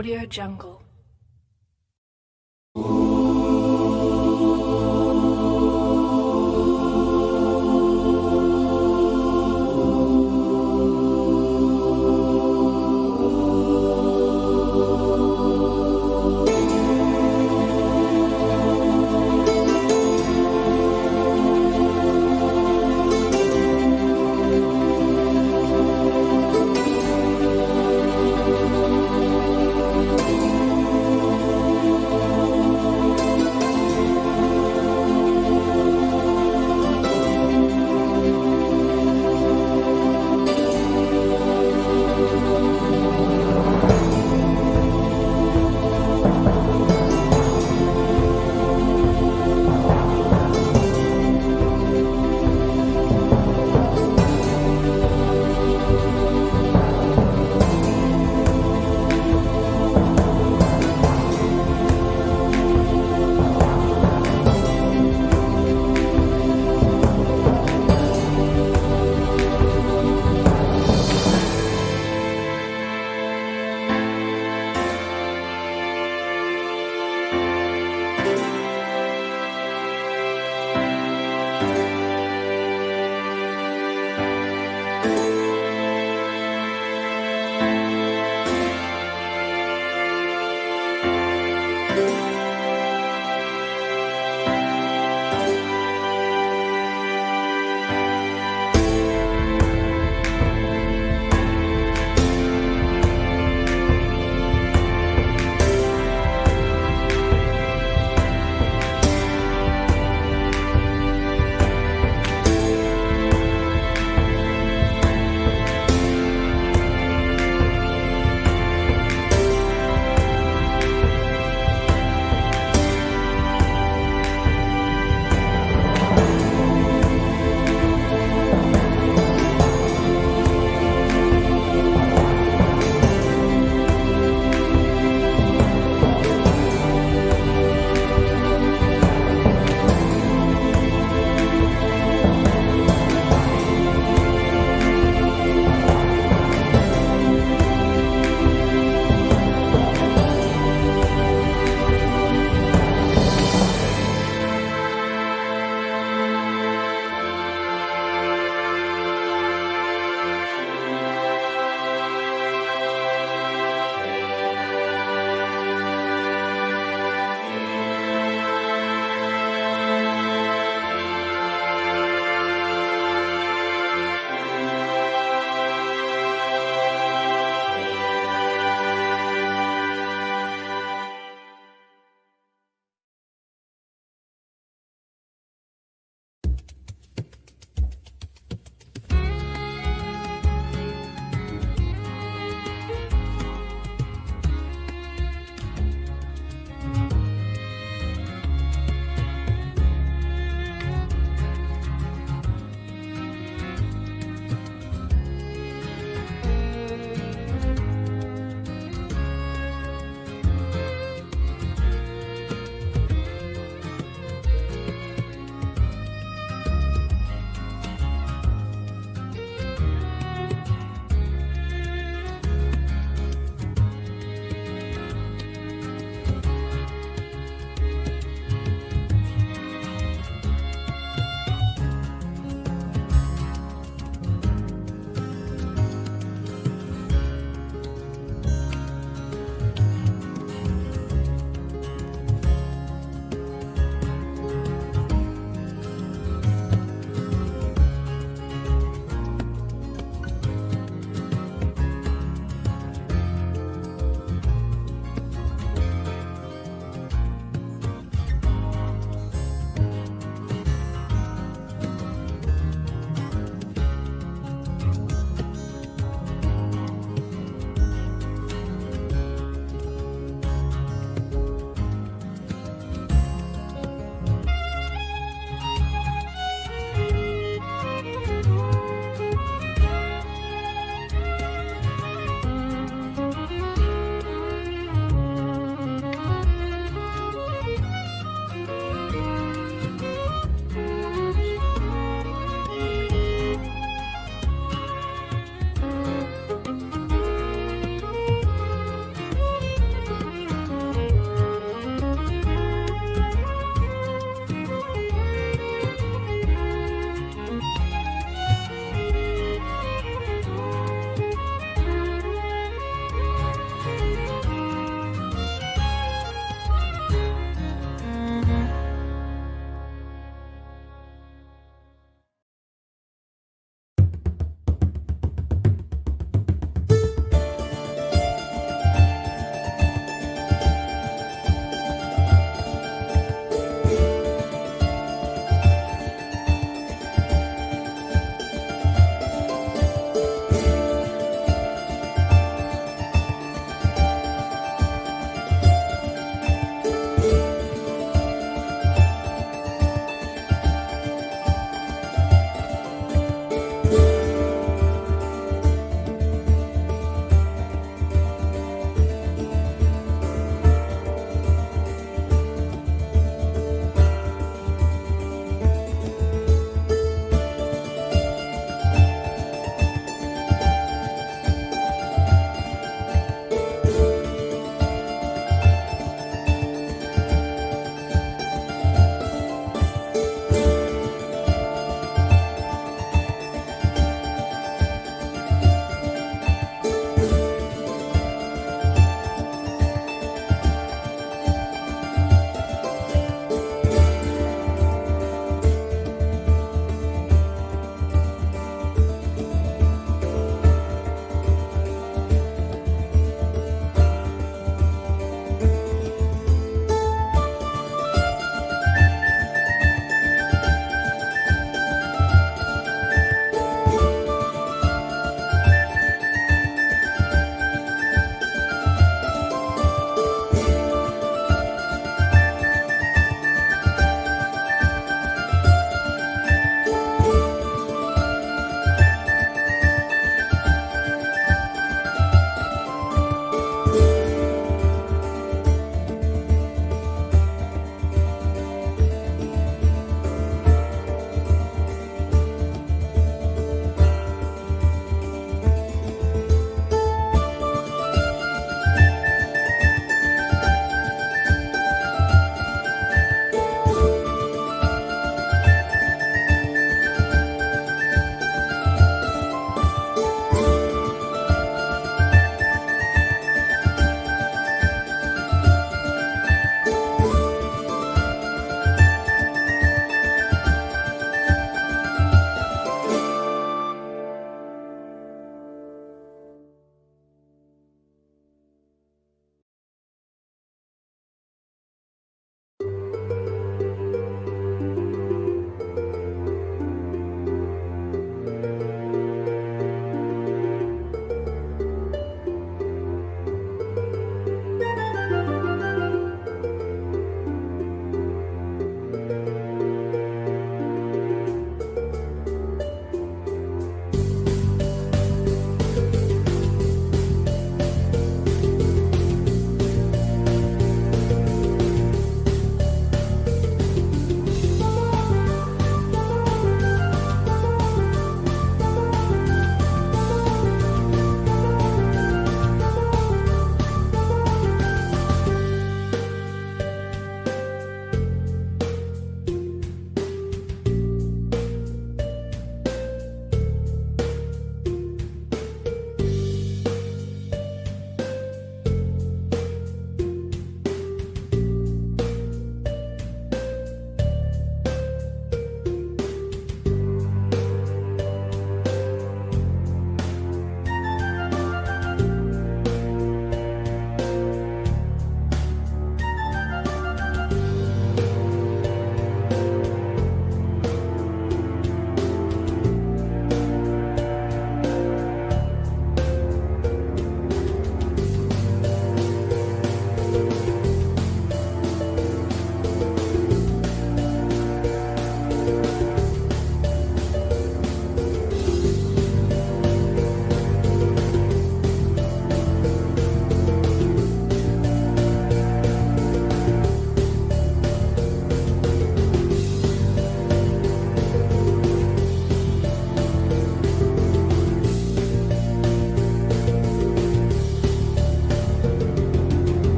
Audio Jungle.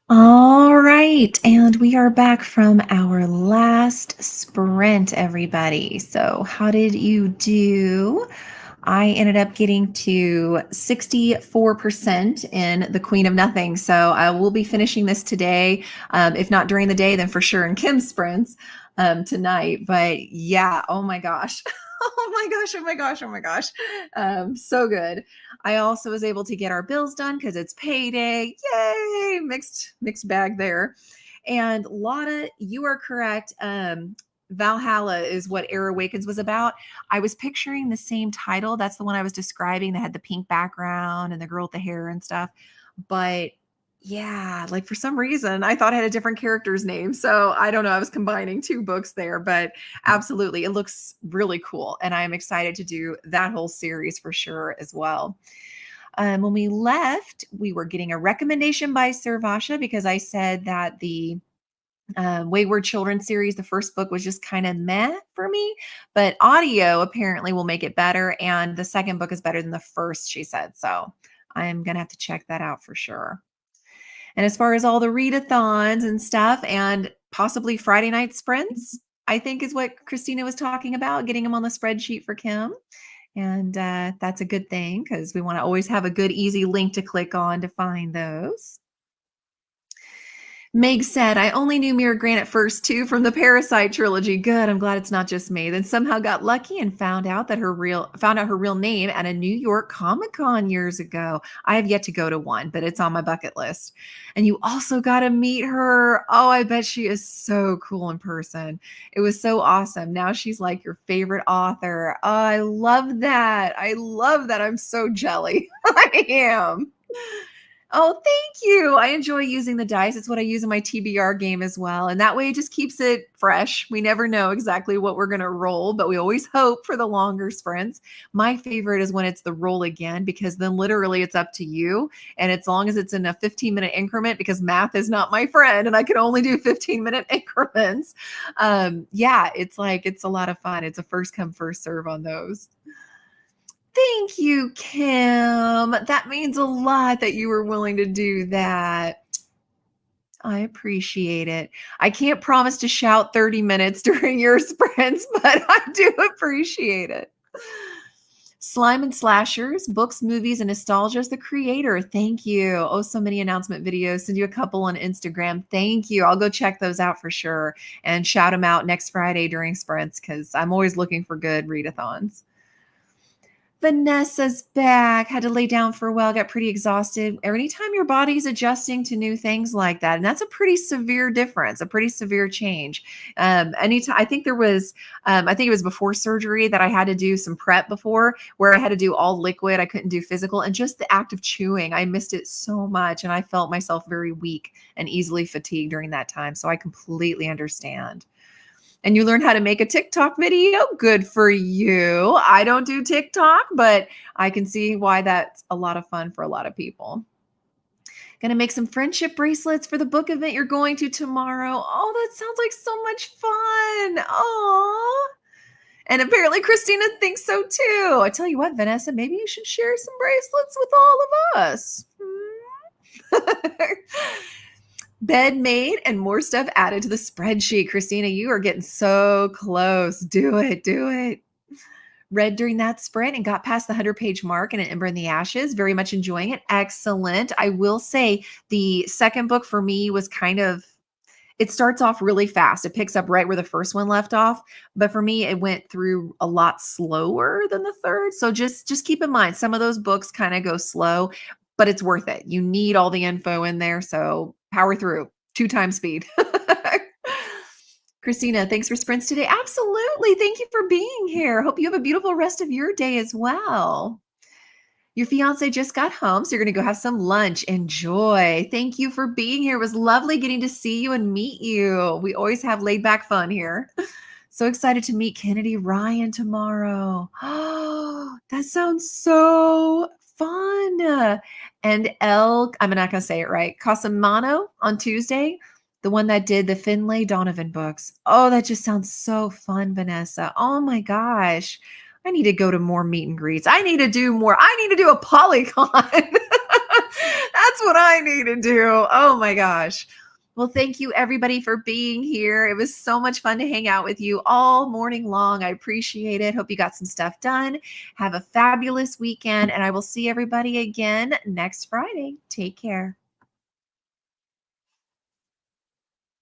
All right, and we are back from our last sprint, everybody. So, how did you do? I ended up getting to 64% in the Queen of Nothing. So, I will be finishing this today. If not during the day, then for sure in Kim's sprints tonight. But yeah, oh my gosh. Oh my gosh, oh my gosh, oh my gosh. So good. I also was able to get our bills done because it's payday. Yay! Mixed bag there. And Lotta, you are correct. Valhalla is what Air Awakens was about. I was picturing the same title. That's the one I was describing that had the pink background and the girl with the hair and stuff. But yeah, like for some reason, I thought it had a different character's name. So I don't know. I was combining two books there, but absolutely, it looks really cool. And I'm excited to do that whole series for sure as well. When we left, we were getting a recommendation by Sir Vasha because I said that the Wayward Children series, the first book was just kind of meh for me, but audio apparently will make it better. And the second book is better than the first, she said. So I'm going to have to check that out for sure. And as far as all the readathons and stuff and possibly Friday night sprints, I think is what Christina was talking about, getting them on the spreadsheet for Kim. And that's a good thing because we want to always have a good, easy link to click on to find those. Meg said, I only knew Mira Grant at first too from the Parasite trilogy. Good. I'm glad it's not just me. Then somehow got lucky and found out her real name at a New York Comic Con years ago. I have yet to go to one, but it's on my bucket list. And you also got to meet her. Oh, I bet she is so cool in person. It was so awesome. Now she's like your favorite author. Oh, I love that. I love that. I'm so jelly. I am. Oh, thank you. I enjoy using the dice. It's what I use in my TBR game as well. And that way it just keeps it fresh. We never know exactly what we're going to roll, but we always hope for the longer sprints. My favorite is when it's the roll again, because then literally it's up to you. And as long as it's in a 15-minute increment, because math is not my friend and I can only do 15-minute increments. Yeah, it's like, it's a lot of fun. It's a first come, first serve on those. Thank you, Kim. That means a lot that you were willing to do that. I appreciate it. I can't promise to shout 30 minutes during your sprints, but I do appreciate it. Slime and Slashers, Books, Movies, and Nostalgia's the creator. Thank you. Oh, so many announcement videos. Send you a couple on Instagram. Thank you. I'll go check those out for sure and shout them out next Friday during sprints because I'm always looking for good readathons. Vanessa's back. Had to lay down for a while, got pretty exhausted. Anytime your body's adjusting to new things like that, and that's a pretty severe difference, a pretty severe change. Anytime, I think it was before surgery that I had to do some prep before, where I had to do all liquid. I couldn't do physical, and just the act of chewing, I missed it so much, and I felt myself very weak and easily fatigued during that time. So I completely understand. And you learn how to make a TikTok video. Good for you. I don't do TikTok, but I can see why that's a lot of fun for a lot of people. Gonna make some friendship bracelets for the book event you're going to tomorrow. Oh, that sounds like so much fun. Oh, and apparently Christina thinks so too. I tell you what, Vanessa, maybe you should share some bracelets with all of us. Bed made and more stuff added to the spreadsheet. Christina, you are getting so close. Do it. Do it. Read during that sprint and got past the 100-page mark in An Ember in the Ashes. Very much enjoying it. Excellent. I will say the second book for me was it starts off really fast. It picks up right where the first one left off. But for me, it went through a lot slower than the third. So just keep in mind, some of those books kind of go slow, but it's worth it. You need all the info in there. So power through 2 times speed. Christina, thanks for sprints today. Absolutely. Thank you for being here. Hope you have a beautiful rest of your day as well. Your fiance just got home, so you're going to go have some lunch. Enjoy. Thank you for being here. It was lovely getting to see you and meet you. We always have laid back fun here. So excited to meet Kennedy Ryan tomorrow. Oh, that sounds so fun. And I'm not going to say it right, Casamano on Tuesday, the one that did the Finlay Donovan books. Oh, that just sounds so fun, Vanessa. Oh my gosh. I need to go to more meet and greets. I need to do more. I need to do a Polycon. That's what I need to do. Oh my gosh. Well, thank you everybody for being here. It was so much fun to hang out with you all morning long. I appreciate it. Hope you got some stuff done. Have a fabulous weekend, and I will see everybody again next Friday. Take care.